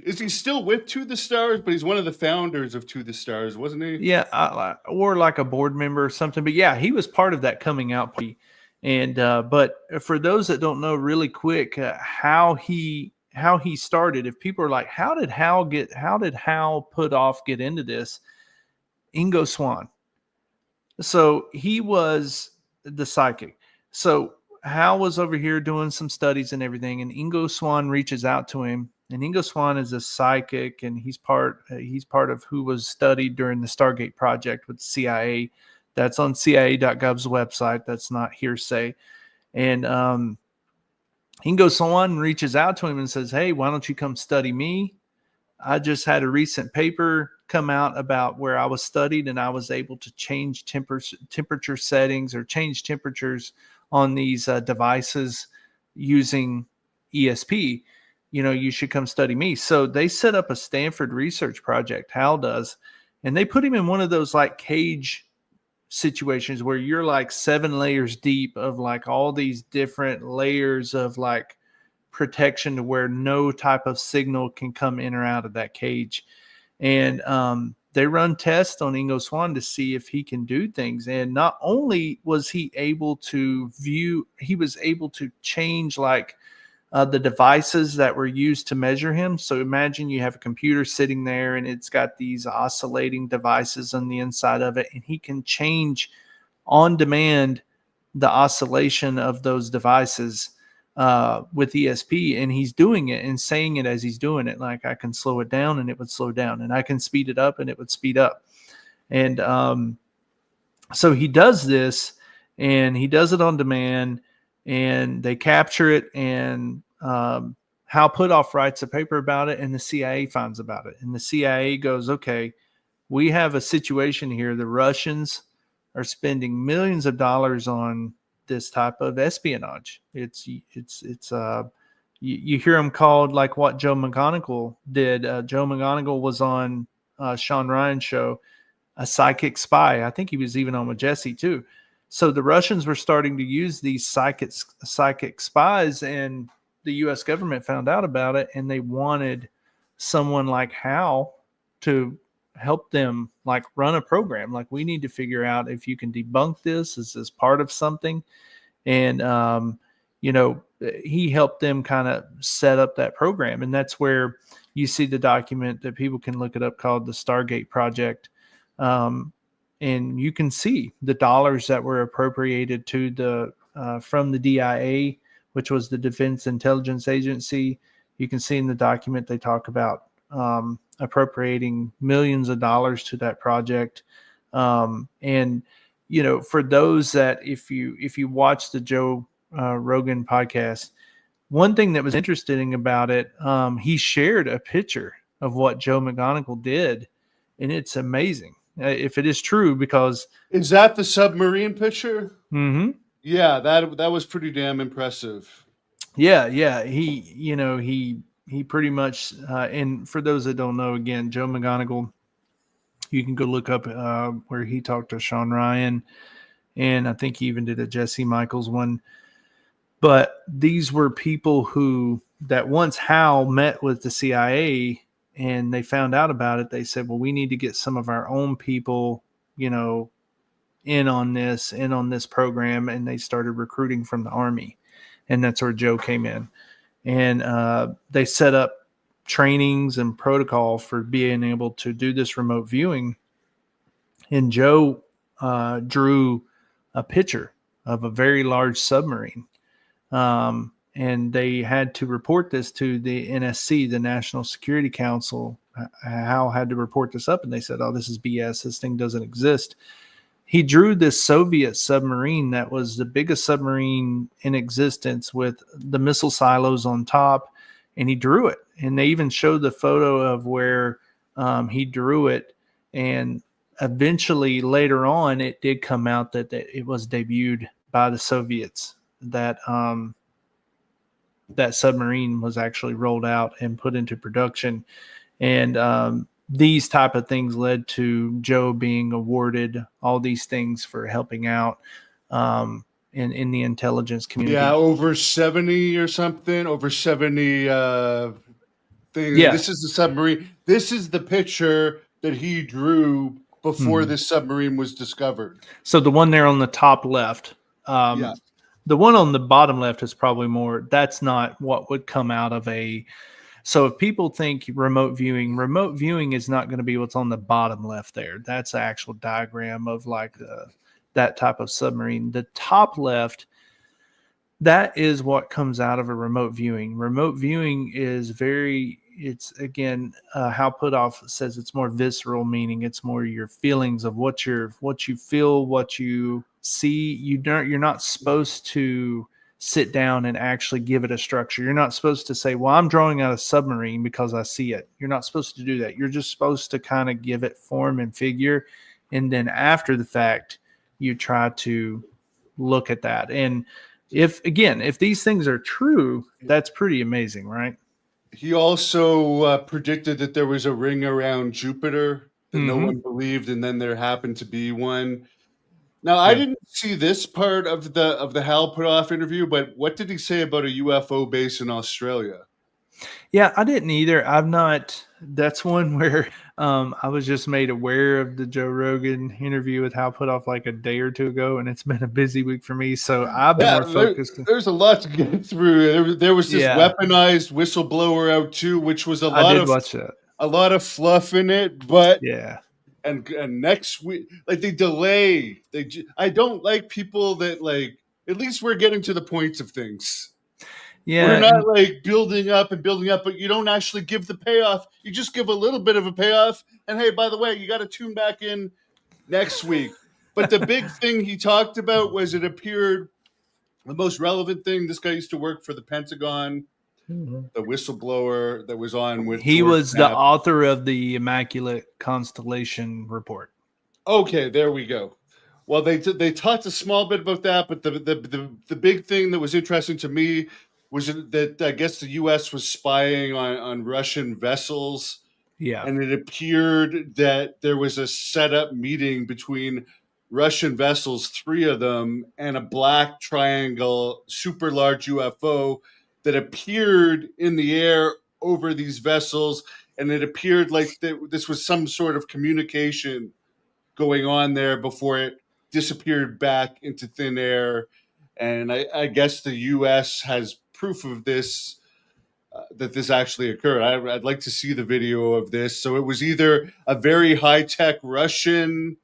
is he still with To the Stars? But he's one of the founders of To the Stars, wasn't he? Yeah, or like a board member or something. But yeah, he was part of that coming out party. And but for those that don't know, really quick, how he started. If people are like, how did Hal Puthoff get into this? Inggo Swan. So he was the psychic. So Hal was over here doing some studies and everything, and Inggo Swan reaches out to him. And Inggo Swan is a psychic, and he's part of who was studied during the Stargate project with the CIA. That's on CIA.gov's website. That's not hearsay. And Inggo Swan reaches out to him and says, "Hey, why don't you come study me? I just had a recent paper come out about where I was studied and I was able to change temperature settings or change temperatures on these devices using ESP. You know, you should come study me." So they set up a Stanford research project, Hal does, and they put him in one of those like cage situations where you're like 7 layers deep of like all these different layers of like protection to where no type of signal can come in or out of that cage. And they run tests on Inggo Swan to see if he can do things. And not only was he able to he was able to change like the devices that were used to measure him. So imagine you have a computer sitting there and it's got these oscillating devices on the inside of it, and he can change on demand the oscillation of those devices with ESP, and he's doing it and saying it as he's doing it. Like, I can slow it down and it would slow down, and I can speed it up and it would speed up. And so he does this, and he does it on demand, and they capture it, and Hal Puthoff writes a paper about it, and the CIA finds about it. And the CIA goes, okay, we have a situation here. The Russians are spending millions of dollars on this type of espionage. You hear them called like what Joe McGonigal did. Joe McGonigal was on Sean Ryan's show, a psychic spy. I think he was even on with Jesse too. So the Russians were starting to use these psychic spies, and the U.S. government found out about it, and they wanted someone like Hal to help them like run a program. Like, we need to figure out if you can debunk this. Is this part of something? And, he helped them kind of set up that program. And that's where you see the document that people can look it up called the Stargate Project. And you can see the dollars that were appropriated to from the DIA, which was the Defense Intelligence Agency. You can see in the document they talk about appropriating millions of dollars to that project. And for those that, if you watch the Joe Rogan podcast, one thing that was interesting about it, he shared a picture of what Joe McGonigal did, and it's amazing. If it is true, because Is that the submarine picture? mm-hmm. Yeah, that was pretty damn impressive. Yeah. He pretty much, and for those that don't know, again, Joe McGonigal, you can go look up where he talked to Sean Ryan, and I think he even did a Jesse Michaels one. But these were people that once Hal met with the CIA and they found out about it, they said, well, we need to get some of our own people, in on this program. And they started recruiting from the Army. And that's where Joe came in. And they set up trainings and protocol for being able to do this remote viewing. And Joe drew a picture of a very large submarine. And they had to report this to the NSC, the National Security Council. Hal had to report this up, and they said, oh, this is BS. This thing doesn't exist. He drew this Soviet submarine that was the biggest submarine in existence with the missile silos on top, and he drew it. And they even showed the photo of where he drew it. And eventually, later on, it did come out that it was debuted by the Soviets, that that submarine was actually rolled out and put into production. And these type of things led to Joe being awarded all these things for helping out in the intelligence community. Yeah, over 70 or something, over 70 things. Yeah. This is the submarine. This is the picture that he drew before this submarine was discovered. So the one there on the top left, Yeah. the one on the bottom left is probably more, that's not what would come out of a, so if people think remote viewing is not going to be what's on the bottom left there. That's the actual diagram of like that type of submarine. The top left, that is what comes out of a remote viewing. Remote viewing is it's again, Hal Puthoff says it's more visceral, meaning it's more your feelings of what you feel, what you see. You're not supposed to sit down and actually give it a structure. You're not supposed to say, well, I'm drawing out a submarine because I see it. You're not supposed to do that. You're just supposed to kind of give it form and figure. And then after the fact, you try to look at that. And if these things are true, that's pretty amazing, right? He also predicted that there was a ring around Jupiter that no one believed, and then there happened to be one. Now, I didn't see this part of the Hal Puthoff interview, but what did he say about a UFO base in Australia? Yeah, I didn't either. I've not. That's one where I was just made aware of the Joe Rogan interview with Hal put off like a day or two ago, and it's been a busy week for me. So I've been Yeah, more focused. there's a lot to get through. There was this Yeah. weaponized whistleblower out too, which was a I lot did of watch that. a lot of fluff in it. But Yeah. and next week, like they delay. I don't like people that like. At least we're getting to the points of things. Yeah. We're not and- like building up, but you don't actually give the payoff. You just give a little bit of a payoff. And hey, by the way, you got to tune back in next week. But the big thing he talked about was it appeared the most relevant thing. This guy used to work for the Pentagon, the whistleblower that was on with he George was the Knapp. author of the Immaculate Constellation Report. Okay, there we go. Well, they talked a small bit about that, but the big thing that was interesting to me was that I guess the U.S. was spying on Russian vessels, Yeah. and it appeared that there was a set-up meeting between Russian vessels, 3 of them, and a black triangle, super large UFO that appeared in the air over these vessels, and it appeared like this was some sort of communication going on there before it disappeared back into thin air. And I guess the U.S. has proof of this, that this actually occurred. I'd like to see the video of this. So it was either a very high-tech Russian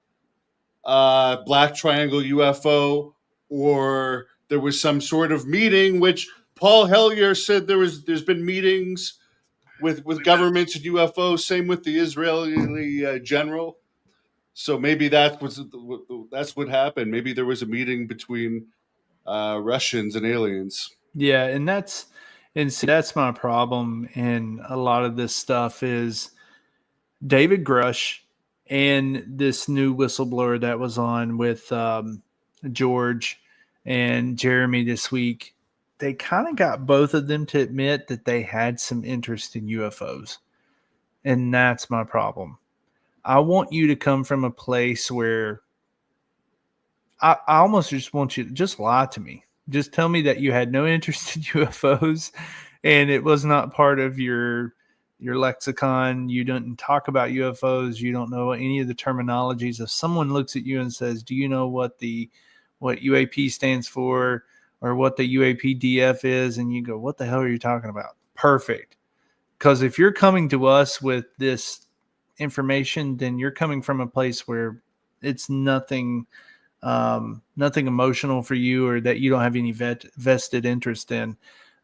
black triangle UFO, or there was some sort of meeting, which Paul Helier said there's been meetings with governments and UFOs. Same with the Israeli general. So maybe that's what happened. Maybe there was a meeting between Russians and aliens. Yeah, and see, that's my problem. And a lot of this stuff is David Grush and this new whistleblower that was on with George and Jeremy this week. They kind of got both of them to admit that they had some interest in UFOs. And that's my problem. I want you to come from a place where I almost just want you to just lie to me. Just tell me that you had no interest in UFOs and it was not part of your lexicon. You didn't talk about UFOs. You don't know any of the terminologies. If someone looks at you and says, "Do you know what UAP stands for or what the UAPDF is?" and you go, "What the hell are you talking about?" Perfect. Because if you're coming to us with this information, then you're coming from a place where it's nothing emotional for you or that you don't have any vested interest in.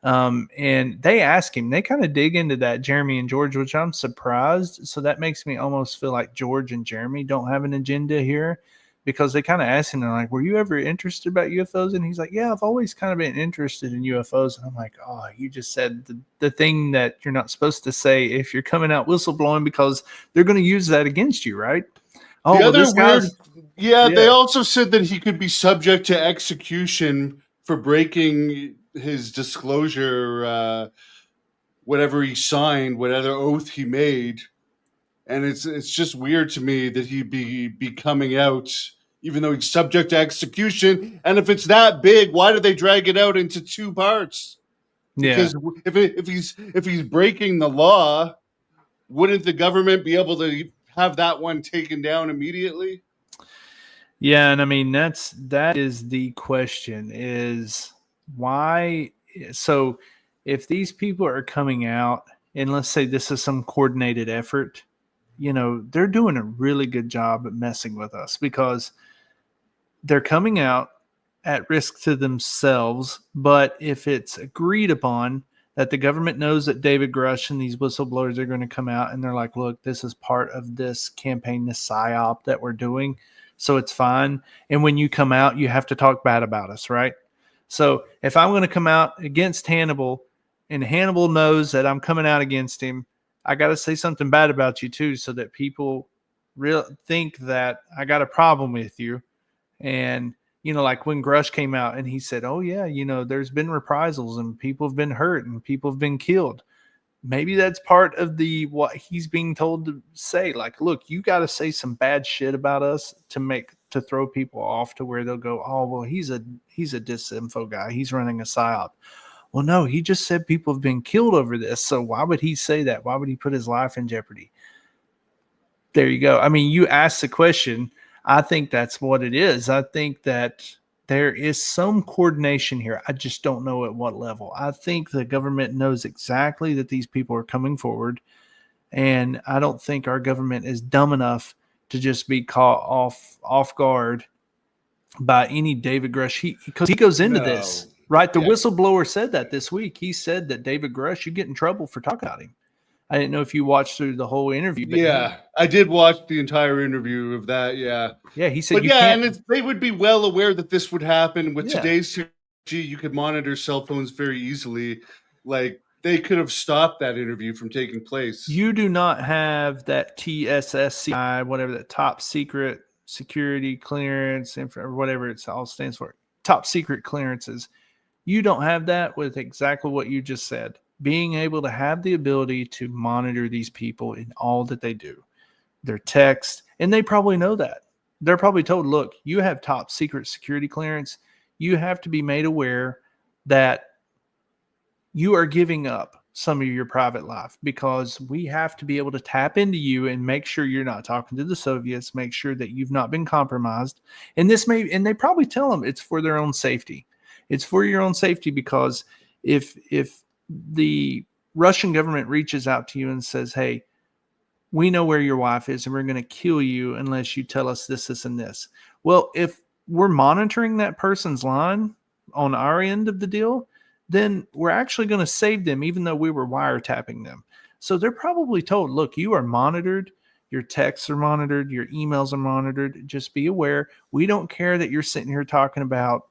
And they ask him, they kind of dig into that, Jeremy and George, which I'm surprised. So that makes me almost feel like George and Jeremy don't have an agenda here, because they kind of asked him, they're like, "Were you ever interested about UFOs?" And he's like, "Yeah, I've always kind of been interested in UFOs." And I'm like, "Oh, you just said the thing that you're not supposed to say if you're coming out whistleblowing, because they're going to use that against you, right?" Oh, well, this guy's... They also said that he could be subject to execution for breaking his disclosure, whatever he signed, whatever oath he made. And it's just weird to me that he'd be coming out, even though he's subject to execution. And if it's that big, why do they drag it out into 2 parts? Because if he's breaking the law, wouldn't the government be able to have that one taken down immediately? Yeah, and I mean that is the question, is why. So if these people are coming out, and let's say this is some coordinated effort, they're doing a really good job at messing with us, because they're coming out at risk to themselves. But if it's agreed upon that the government knows that David Grush and these whistleblowers are going to come out and they're like, "Look, this is part of this campaign, this PSYOP that we're doing, so it's fine. And when you come out, you have to talk bad about us," right? So if I'm going to come out against Hannibal and Hannibal knows that I'm coming out against him, I got to say something bad about you too, so that people think that I got a problem with you. And, like when Grush came out and he said, "Oh yeah, there's been reprisals and people have been hurt and people have been killed." Maybe that's part of what he's being told to say. Like, look, you got to say some bad shit about us to throw people off to where they'll go, "Oh, well, he's a disinfo guy. He's running a PSYOP." Well, no, he just said people have been killed over this. So why would he say that? Why would he put his life in jeopardy? There you go. I mean, you asked the question. I think that's what it is. I think that there is some coordination here. I just don't know at what level. I think the government knows exactly that these people are coming forward. And I don't think our government is dumb enough to just be caught off guard by any David Grush. Because he goes into this, right? The whistleblower said that this week. He said that David Grush, you get in trouble for talking about him. I didn't know if you watched through the whole interview. But I did watch the entire interview of that. Yeah. Yeah, he said, and they would be well aware that this would happen with today's technology. You could monitor cell phones very easily. Like, they could have stopped that interview from taking place. You do not have that TSSCI, whatever that top secret security clearance, or whatever it all stands for, top secret clearances. You don't have that with exactly what you just said. Being able to have the ability to monitor these people in all that they do, their text, and they probably know that. They're probably told, look, you have top secret security clearance. You have to be made aware that you are giving up some of your private life because we have to be able to tap into you and make sure you're not talking to the Soviets, make sure that you've not been compromised. And they probably tell them it's for their own safety. It's for your own safety, because if the Russian government reaches out to you and says, hey, we know where your wife is and we're going to kill you unless you tell us this, this, and this. Well, if we're monitoring that person's line on our end of the deal, then we're actually going to save them, even though we were wiretapping them. So they're probably told, look, you are monitored. Your texts are monitored. Your emails are monitored. Just be aware. We don't care that you're sitting here talking about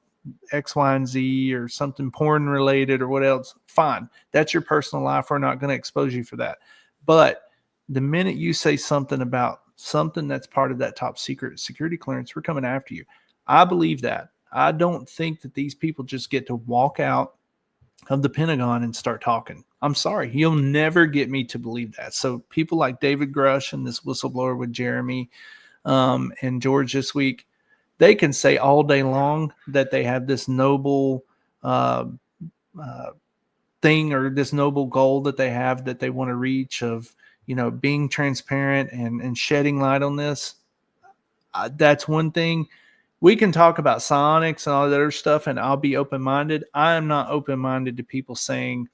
X, Y, and Z or something porn related or what else. Fine. That's your personal life. We're not going to expose you for that. But the minute you say something about something that's part of that top secret security clearance, we're coming after you. I believe that. I don't think that these people just get to walk out of the Pentagon and start talking. I'm sorry. You'll never get me to believe that. So people like David Grush and this whistleblower with Jeremy and George this week, they can say all day long that they have this noble thing or this noble goal that they have that they want to reach of, being transparent and shedding light on this. That's one thing. We can talk about psionics and all that other stuff, and I'll be open-minded. I am not open-minded to people saying,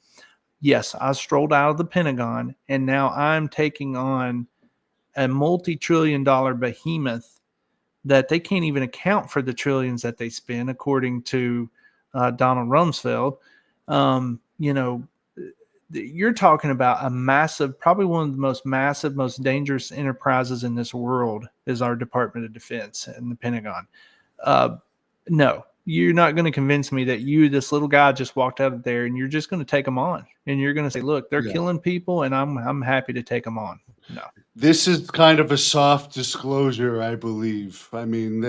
yes, I strolled out of the Pentagon, and now I'm taking on a multi-trillion-dollar behemoth that they can't even account for the trillions that they spend, according to Donald Rumsfeld. You're talking about a massive, probably one of the most massive, most dangerous enterprises in this world is our Department of Defense and the Pentagon. No, you're not going to convince me that this little guy just walked out of there and you're just going to take them on and you're going to say, look, they're killing people and I'm happy to take them on. No, this is kind of a soft disclosure, I believe. I mean,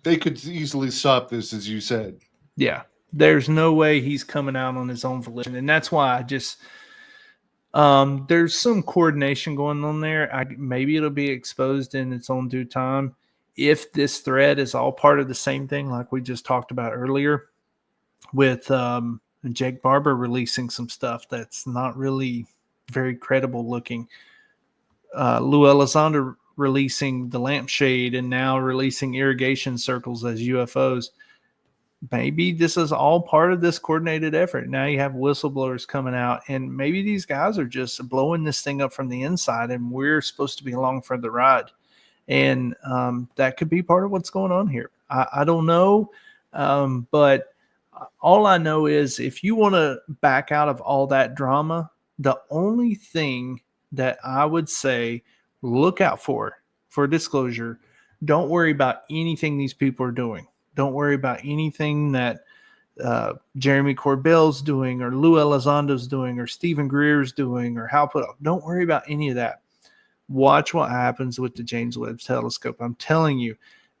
they could easily stop this, as you said. Yeah, there's no way he's coming out on his own volition. And that's why I just, there's some coordination going on there. Maybe it'll be exposed in its own due time. If this thread is all part of the same thing, like we just talked about earlier with Jake Barber releasing some stuff that's not really very credible looking. Lou Elizondo releasing the lampshade and now releasing irrigation circles as UFOs. Maybe this is all part of this coordinated effort. Now you have whistleblowers coming out, and maybe these guys are just blowing this thing up from the inside, and we're supposed to be along for the ride. And that could be part of what's going on here. I don't know, but all I know is if you want to back out of all that drama, the only thing that I would say look out for disclosure, don't worry about anything these people are doing. Don't worry about anything that Jeremy Corbell's doing or Lou Elizondo's doing or Stephen Greer's doing or Hal Puthoff. Don't worry about any of that. Watch what happens with the James Webb Telescope. I'm telling you,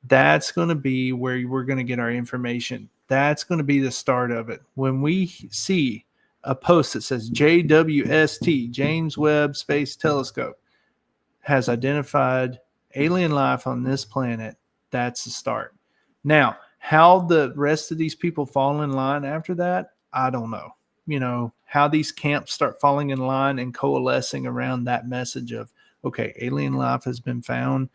that's going to be where we're going to get our information. That's going to be the start of it. When we see a post that says JWST, James Webb Space Telescope, has identified alien life on this planet, that's the start. Now, how the rest of these people fall in line after that, I don't know. how these camps start falling in line and coalescing around that message of, okay, alien life has been found.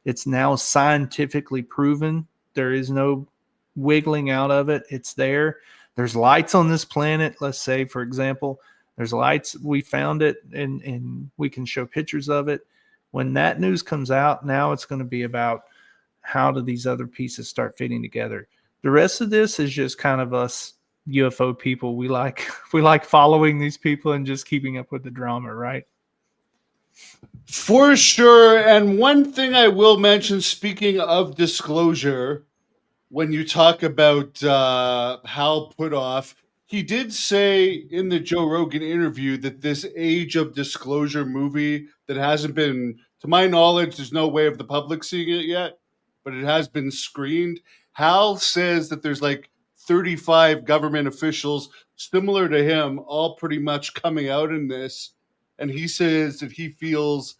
It's now scientifically proven. There is no wiggling out of it. It's there. There's lights on this planet. Let's say, for example, there's lights. We found it, and we can show pictures of it. When that news comes out, now it's going to be about how do these other pieces start fitting together. The rest of this is just kind of us UFO people. We like following these people and just keeping up with the drama, right? For sure. And one thing I will mention, speaking of disclosure, when you talk about Hal Puthoff, he did say in the Joe Rogan interview that this Age of Disclosure movie that hasn't been, to my knowledge, there's no way of the public seeing it yet, but it has been screened. Hal says that there's like 35 government officials similar to him, all pretty much coming out in this. And he says that he feels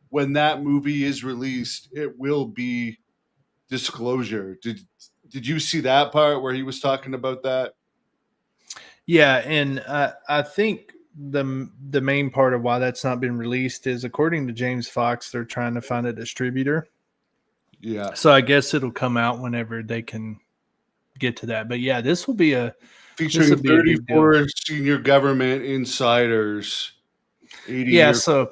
when that movie is released, it will be disclosure. Did you see that part where he was talking about that? Yeah, and I think the main part of why that's not been released is, according to James Fox, they're trying to find a distributor. Yeah. So I guess it'll come out whenever they can get to that. But yeah, this will be featuring 34 senior government insiders. 80 yeah, so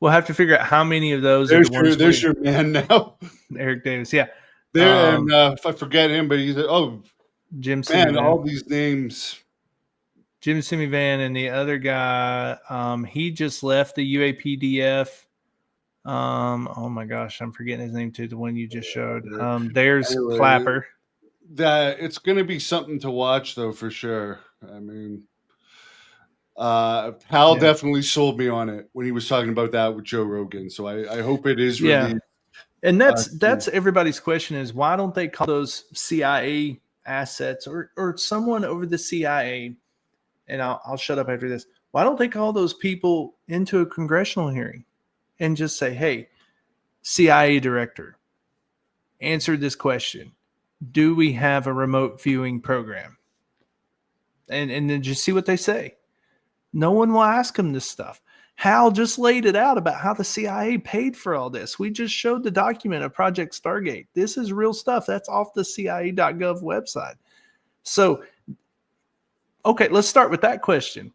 we'll have to figure out how many of those. There's your man now, Eric Davis. Yeah, there and if I forget him, but he's Jim. Man, all these names. Jim Simivan and the other guy. He just left the UAPDF. Oh my gosh, I'm forgetting his name too. The one you just showed. There's anyway, Clapper. That it's going to be something to watch, though, for sure. I mean, Hal definitely sold me on it when he was talking about that with Joe Rogan. So I hope it is released. And that's everybody's question is, why don't they call those CIA assets or someone over the CIA? And I'll shut up after this. Why don't they call those people into a congressional hearing and just say, hey, CIA director, answer this question. Do we have a remote viewing program? And then just see what they say. No one will ask them this stuff. Hal just laid it out about how the CIA paid for all this. We just showed the document of Project Stargate. This is real stuff. That's off the CIA.gov website. So, okay, let's start with that question.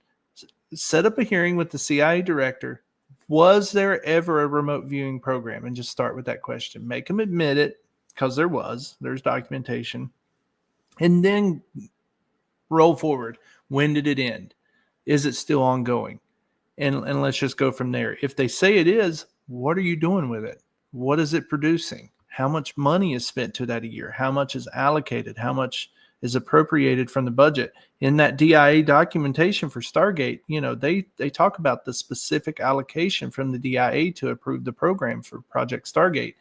Set up a hearing with the CIA director. Was there ever a remote viewing program? And just start with that question. Make them admit it, because there's documentation. And then roll forward. When did it end? Is it still ongoing? And let's just go from there. If they say it is, what are you doing with it? What is it producing? How much money is spent to that a year? How much is allocated? How much is appropriated from the budget? In that DIA documentation for Stargate, they talk about the specific allocation from the DIA to approve the program for Project Stargate.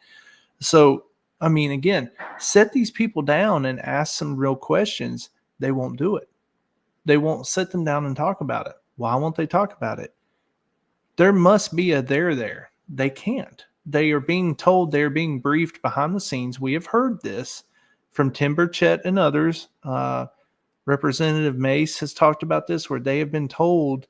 So, I mean, again, set these people down and ask some real questions. They won't do it. They won't sit them down and talk about it. Why won't they talk about it? There must be a there. They can't. They are being told, they're being briefed behind the scenes. We have heard this from Tim Burchett and others. Representative Mace has talked about this, where they have been told,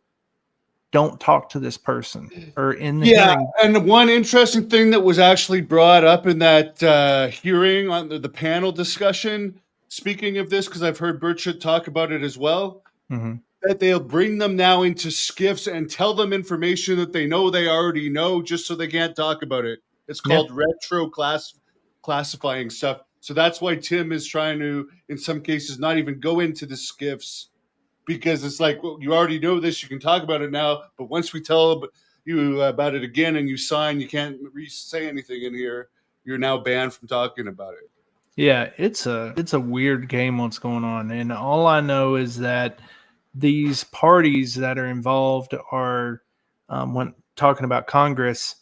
don't talk to this person. Or in the hearing. And one interesting thing that was actually brought up in that hearing on the panel discussion, speaking of this, because I've heard Burchett talk about it as well, that they'll bring them now into skiffs and tell them information that they know they already know, just so they can't talk about it. It's called retro classifying stuff. So that's why Tim is trying to, in some cases, not even go into the skiffs, because it's like, well, you already know this, you can talk about it now, but once we tell you about it again and you sign, you can't say anything in here. You're now banned from talking about it. Yeah, it's a weird game what's going on. And all I know is that these parties that are involved are, when talking about Congress,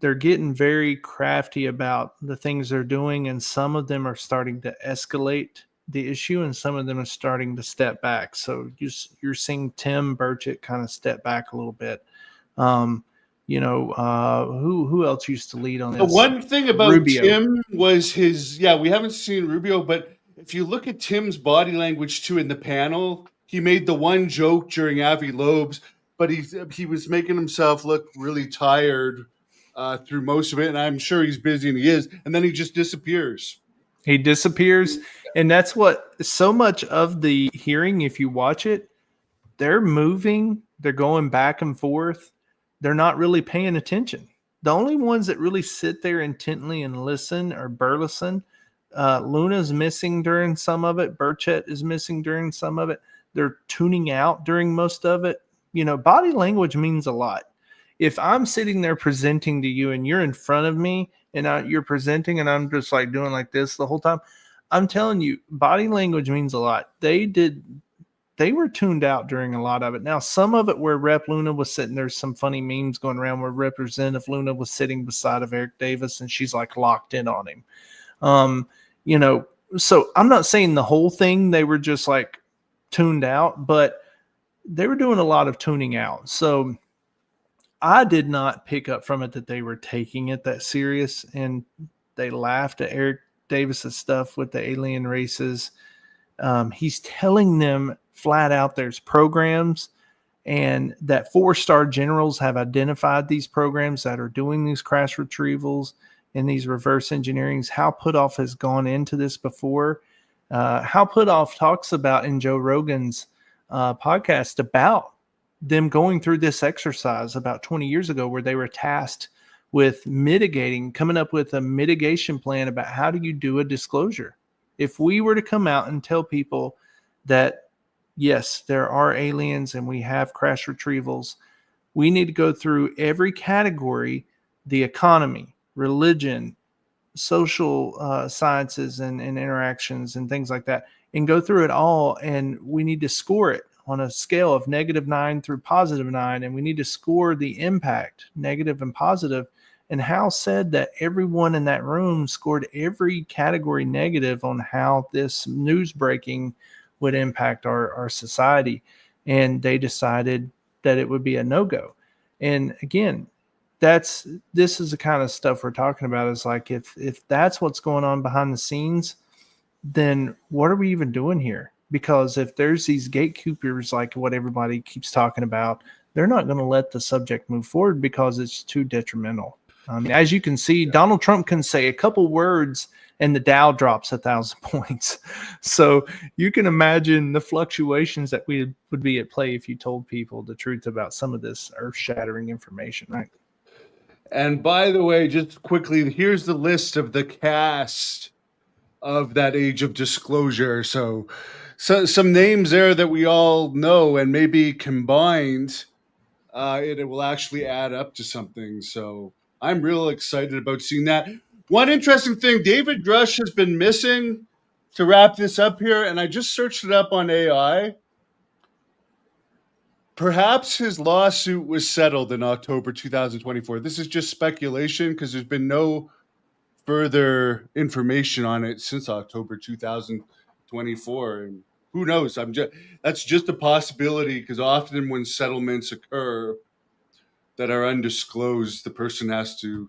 they're getting very crafty about the things they're doing, and some of them are starting to escalate the issue, and some of them are starting to step back. So you're seeing Tim Burchett kind of step back a little bit. Who else used to lead on this? The one thing about Rubio. Tim was we haven't seen Rubio, but if you look at Tim's body language too in the panel, he made the one joke during Avi Loeb's, but he was making himself look really tired through most of it, and I'm sure he's busy, and he is, and then he just disappears. He disappears, and that's what so much of the hearing, if you watch it, they're moving, they're going back and forth, they're not really paying attention. The only ones that really sit there intently and listen are Burleson. Luna's missing during some of it. Burchett is missing during some of it. They're tuning out during most of it. You know, body language means a lot. If I'm sitting there presenting to you and you're in front of me and you're presenting and I'm just like doing like this the whole time, I'm telling you, body language means a lot. They were tuned out during a lot of it. Now, some of it where Rep Luna was sitting, there's some funny memes going around where Representative Luna was sitting beside of Eric Davis and she's like locked in on him. You know, so I'm not saying the whole thing, they were just like tuned out, but they were doing a lot of tuning out. So I did not pick up from it that they were taking it that serious, and they laughed at Eric Davis's stuff with the alien races. He's telling them flat out there's programs, and that 4-star generals have identified these programs that are doing these crash retrievals and these reverse engineerings. Hal Puthoff has gone into this before. Hal Puthoff talks about in Joe Rogan's podcast about them going through this exercise about 20 years ago where they were tasked with coming up with a mitigation plan about how do you do a disclosure. If we were to come out and tell people that, yes, there are aliens and we have crash retrievals, we need to go through every category, the economy, religion, social sciences and interactions and things like that, and go through it all. And we need to score it on a scale of -9 through +9. And we need to score the impact, negative and positive. And Hal said that everyone in that room scored every category negative on how this news breaking would impact our society. And they decided that it would be a no-go. And again, this is the kind of stuff we're talking about. Is like, if that's what's going on behind the scenes, then what are we even doing here? Because if there's these gatekeepers, like what everybody keeps talking about, they're not going to let the subject move forward because it's too detrimental. I mean, as you can see, Donald Trump can say a couple words and the Dow drops 1,000 points. So you can imagine the fluctuations that would be at play if you told people the truth about some of this earth-shattering information, right? And by the way, just quickly, here's the list of the cast of that Age of Disclosure. So some names there that we all know, and maybe combined, it will actually add up to something. So I'm real excited about seeing that. One interesting thing, David Grush has been missing, to wrap this up here, and I just searched it up on AI. Perhaps his lawsuit was settled in October 2024. This is just speculation because there's been no further information on it since October 2024. And who knows? That's just a possibility, because often when settlements occur that are undisclosed, the person has to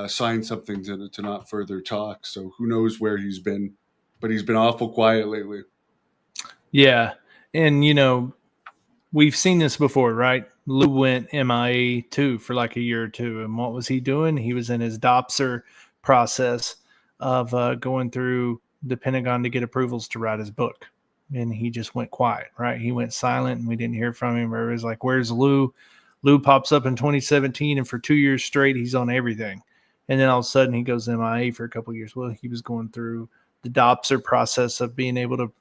sign something to not further talk. So who knows where he's been, but he's been awful quiet lately. Yeah. And, you know, we've seen this before, right? Lou went MIA too for like a year or two. And what was he doing? He was in his DOPSR process of going through the Pentagon to get approvals to write his book. And he just went quiet, right? He went silent and we didn't hear from him. It was like, where's Lou? Lou pops up in 2017 and for 2 years straight, he's on everything. And then all of a sudden he goes MIA for a couple of years. Well, he was going through the DOPSR process of being able to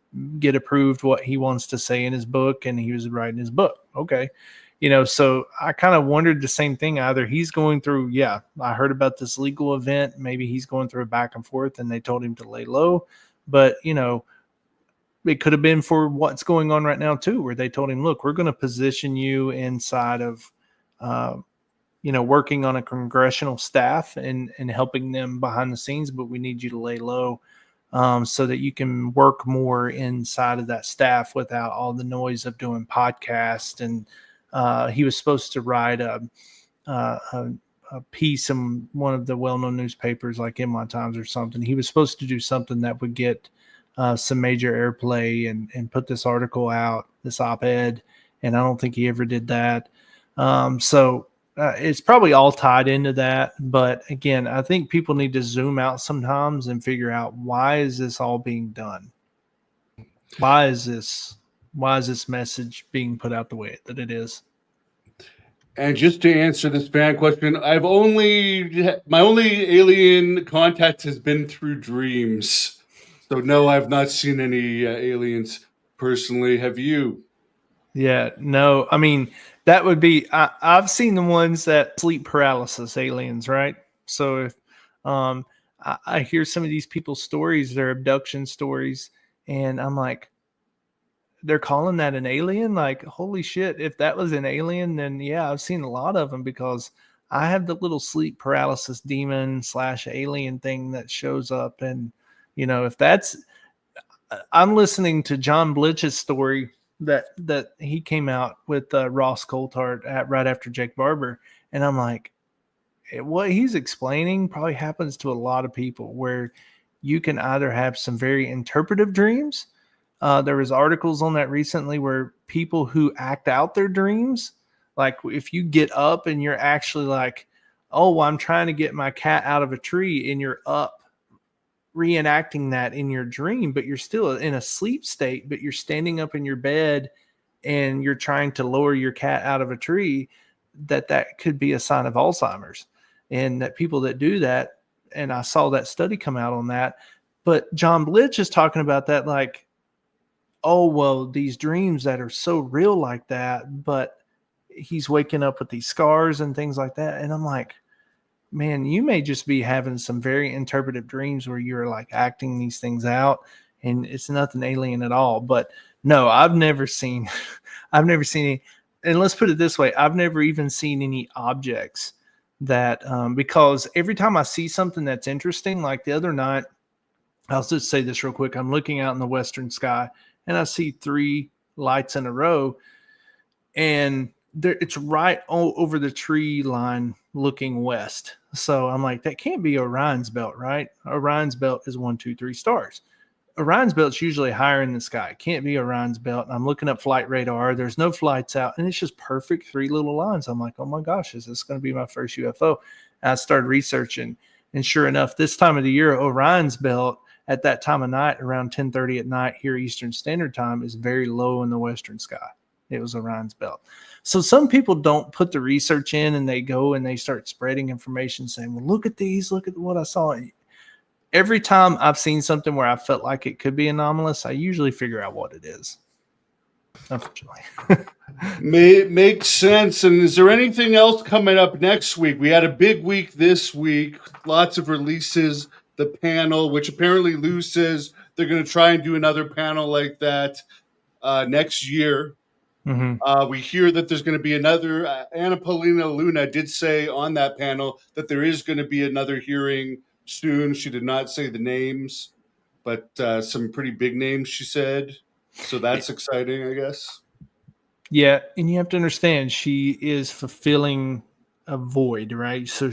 get approved what he wants to say in his book, and he was writing his book. Okay. You know, so I kind of wondered the same thing. Either he's going through, yeah, I heard about this legal event. Maybe he's going through a back and forth and they told him to lay low. But, you know, it could have been for what's going on right now too, where they told him, look, we're going to position you inside of, you know, working on a congressional staff and helping them behind the scenes, but we need you to lay low so that you can work more inside of that staff without all the noise of doing podcasts. And he was supposed to write a piece in one of the well-known newspapers like NY Times or something. He was supposed to do something that would get some major airplay and put this article out, this op-ed, and I don't think he ever did that. So it's probably all tied into that. But again, I think people need to zoom out sometimes and figure out, why is this all being done? Why is this message being put out the way that it is? And just to answer this fan question, my only alien contact has been through dreams. So no, I've not seen any aliens personally. Have you? Yeah, no. I mean, that would be. I've seen the ones that sleep paralysis aliens, right? So if I hear some of these people's stories, their abduction stories, and I'm like, they're calling that an alien? Like, holy shit! If that was an alien, then yeah, I've seen a lot of them, because I have the little sleep paralysis demon / alien thing that shows up, and if that's, I'm listening to John Blitch's story that he came out with Ross Coulthard right after Jake Barber, and I'm like, what he's explaining probably happens to a lot of people, where you can either have some very interpretive dreams. There was articles on that recently where people who act out their dreams, like if you get up and you're actually like, oh, well, I'm trying to get my cat out of a tree, and you're up reenacting that in your dream, but you're still in a sleep state, but you're standing up in your bed and you're trying to lower your cat out of a tree, that could be a sign of Alzheimer's. And that people that do that, and I saw that study come out on that, but John Blitch is talking about that like, oh, well, these dreams that are so real like that, but he's waking up with these scars and things like that. And I'm like, man, you may just be having some very interpretive dreams where you're like acting these things out, and it's nothing alien at all. But no, I've never seen any, and let's put it this way, I've never even seen any objects that, because every time I see something that's interesting, like the other night, I'll just say this real quick. I'm looking out in the western sky and I see 3 lights in a row, and it's right over the tree line looking west. So I'm like, that can't be Orion's belt, right? Orion's belt is 1, 2, 3 stars. Orion's belt's usually higher in the sky. It can't be Orion's belt. And I'm looking up flight radar. There's no flights out, and it's just perfect 3 little lines. I'm like, oh my gosh, is this going to be my first UFO? And I started researching, and sure enough, this time of the year, Orion's belt at that time of night, around 10:30 at night here Eastern Standard Time, is very low in the western sky. It was Orion's belt. So some people don't put the research in, and they go and they start spreading information saying, well, look at these, look at what I saw. Every time I've seen something where I felt like it could be anomalous, I usually figure out what it is. Unfortunately. Makes sense. And is there anything else coming up next week? We had a big week this week, lots of releases, the panel, which apparently Lou says they're going to try and do another panel like that next year. Mm-hmm. We hear that there's going to be another. Paulina Luna did say on that panel that there is going to be another hearing soon. She did not say the names, but some pretty big names, she said. So that's exciting, I guess. Yeah, and you have to understand, she is fulfilling a void, right? So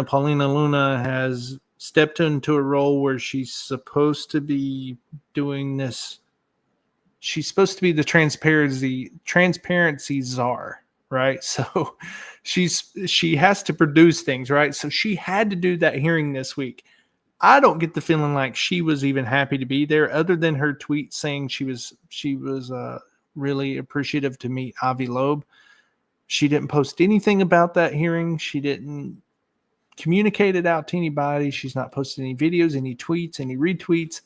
Paulina Luna has stepped into a role where she's supposed to be doing this. She's supposed to be the transparency czar, right? So she has to produce things, right? So she had to do that hearing this week. I don't get the feeling like she was even happy to be there, other than her tweet saying she was really appreciative to meet Avi Loeb. She didn't post anything about that hearing. She didn't communicate it out to anybody. She's not posted any videos, any tweets, any retweets.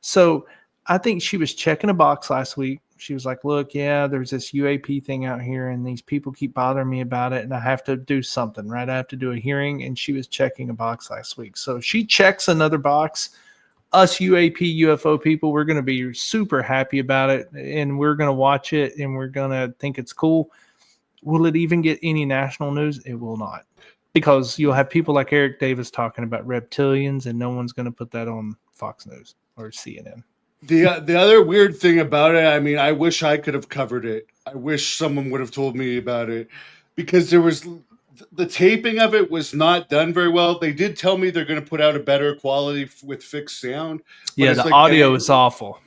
So I think she was checking a box last week. She was like, look, yeah, there's this UAP thing out here, and these people keep bothering me about it, and I have to do something, right? I have to do a hearing, and she was checking a box last week. So if she checks another box, us UAP UFO people, we're going to be super happy about it, and we're going to watch it, and we're going to think it's cool. Will it even get any national news? It will not, because you'll have people like Eric Davis talking about reptilians, and no one's going to put that on Fox News or CNN. The other weird thing about it, I mean, I wish I could have covered it. I wish someone would have told me about it, because there was the taping of it was not done very well. They did tell me they're going to put out a better quality with fixed sound. But Yeah, it's the like audio is awful.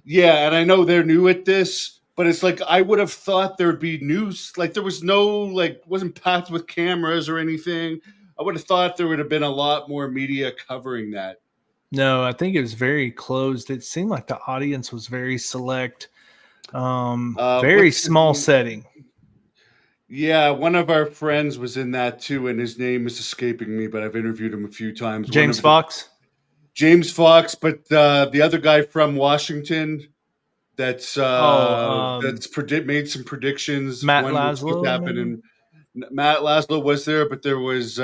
Yeah, and I know they're new at this, but it's like I would have thought there'd be news. Like there was no wasn't packed with cameras or anything. I would have thought there would have been a lot more media covering that. No, I think it was very closed. It seemed like the audience was very select, very What's his small name? setting. Yeah, one of our friends was in that too, and his name is escaping me, but I've interviewed him a few times. James Fox. James Fox, but the other guy from Washington that's made some predictions. Matt One which could Laszlo, happen, maybe? and Matt Laszlo was there, but there was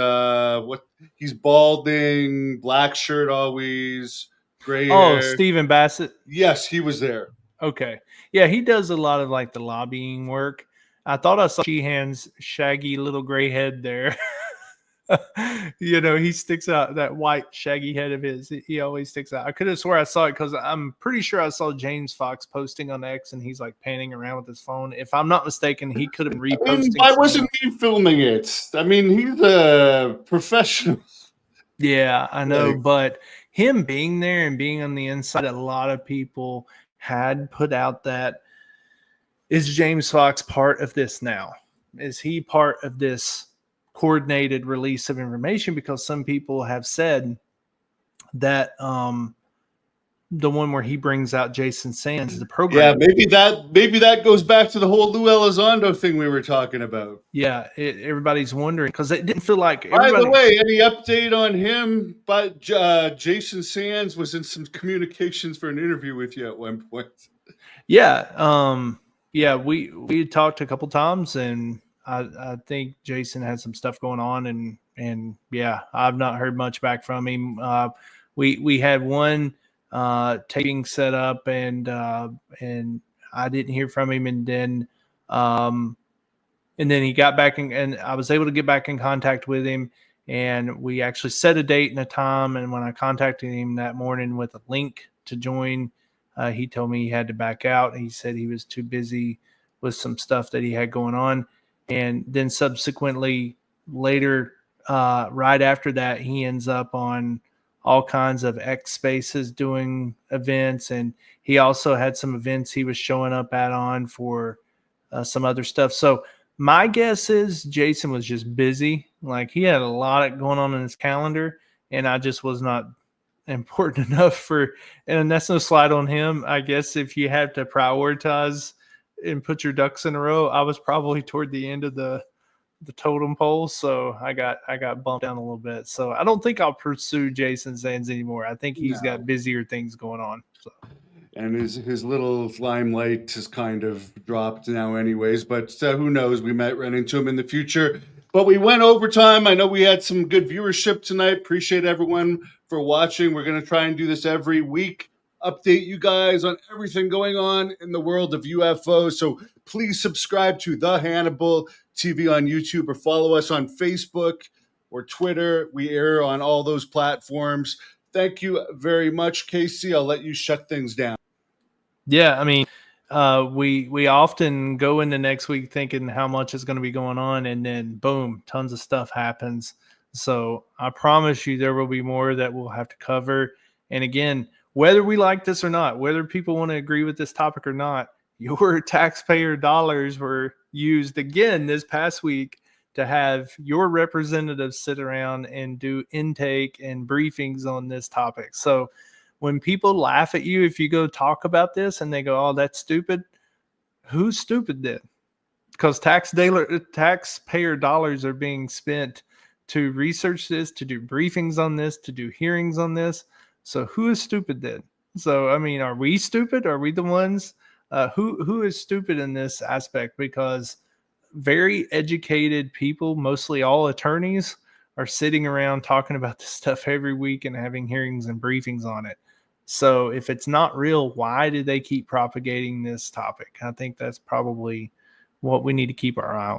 he's balding, black shirt always, gray Oh, hair. Stephen Bassett. Yes, he was there. Okay. Yeah, he does a lot of like the lobbying work. I thought I saw Sheehan's shaggy little gray head there. He sticks out, that white shaggy head of his. He always sticks out. I could have swore I saw it because I'm pretty sure I saw James Fox posting on X and he's like panning around with his phone. If I'm not mistaken, he could have been reposting. Why wasn't he filming it? I mean, he's a professional. Yeah, I know, but him being there and being on the inside, a lot of people had put out that, is James Fox part of this now? Is he part of this coordinated release of information? Because some people have said that the one where he brings out Jason Sands, the program. Yeah, maybe that goes back to the whole Lou Elizondo thing we were talking about. Yeah, everybody's wondering because it didn't feel like. By the way, any update on him? But Jason Sands was in some communications for an interview with you at one point. Yeah, yeah, we talked a couple times, and I think Jason had some stuff going on, and yeah, I've not heard much back from him. We had one taping set up, and I didn't hear from him, and then he got back and I was able to get back in contact with him, and we actually set a date and a time. And when I contacted him that morning with a link to join, he told me he had to back out. He said he was too busy with some stuff that he had going on. And then subsequently later, right after that, he ends up on all kinds of X Spaces doing events. And he also had some events he was showing up on for some other stuff. So my guess is Jason was just busy. Like he had a lot going on in his calendar, and I just was not important enough for, and that's no slight on him. I guess if you have to prioritize and put your ducks in a row, I was probably toward the end of the totem pole, so I got bumped down a little bit. So I don't think I'll pursue Jason Sands anymore. I think he's got busier things going on. So. And his little limelight has kind of dropped now anyways, but who knows, we might run into him in the future. But we went overtime. I know we had some good viewership tonight. Appreciate everyone for watching. We're going to try and do this every week. Update you guys on everything going on in the world of UFO. So please subscribe to The Hannibal TV on YouTube, or follow us on Facebook or Twitter. We air on all those platforms. Thank you very much, Casey. I'll let you shut things down. Yeah, I mean, we often go into next week thinking how much is going to be going on, and then boom, tons of stuff happens. So I promise you there will be more that we'll have to cover. And again, whether we like this or not, whether people want to agree with this topic or not, your taxpayer dollars were used again this past week to have your representatives sit around and do intake and briefings on this topic. So when people laugh at you if you go talk about this and they go, oh, that's stupid, who's stupid then? Because taxpayer dollars are being spent to research this, to do briefings on this, to do hearings on this. So who is stupid then? So, I mean, are we stupid? Are we the ones? Who is stupid in this aspect? Because very educated people, mostly all attorneys, are sitting around talking about this stuff every week and having hearings and briefings on it. So if it's not real, why do they keep propagating this topic? I think that's probably what we need to keep our eye on.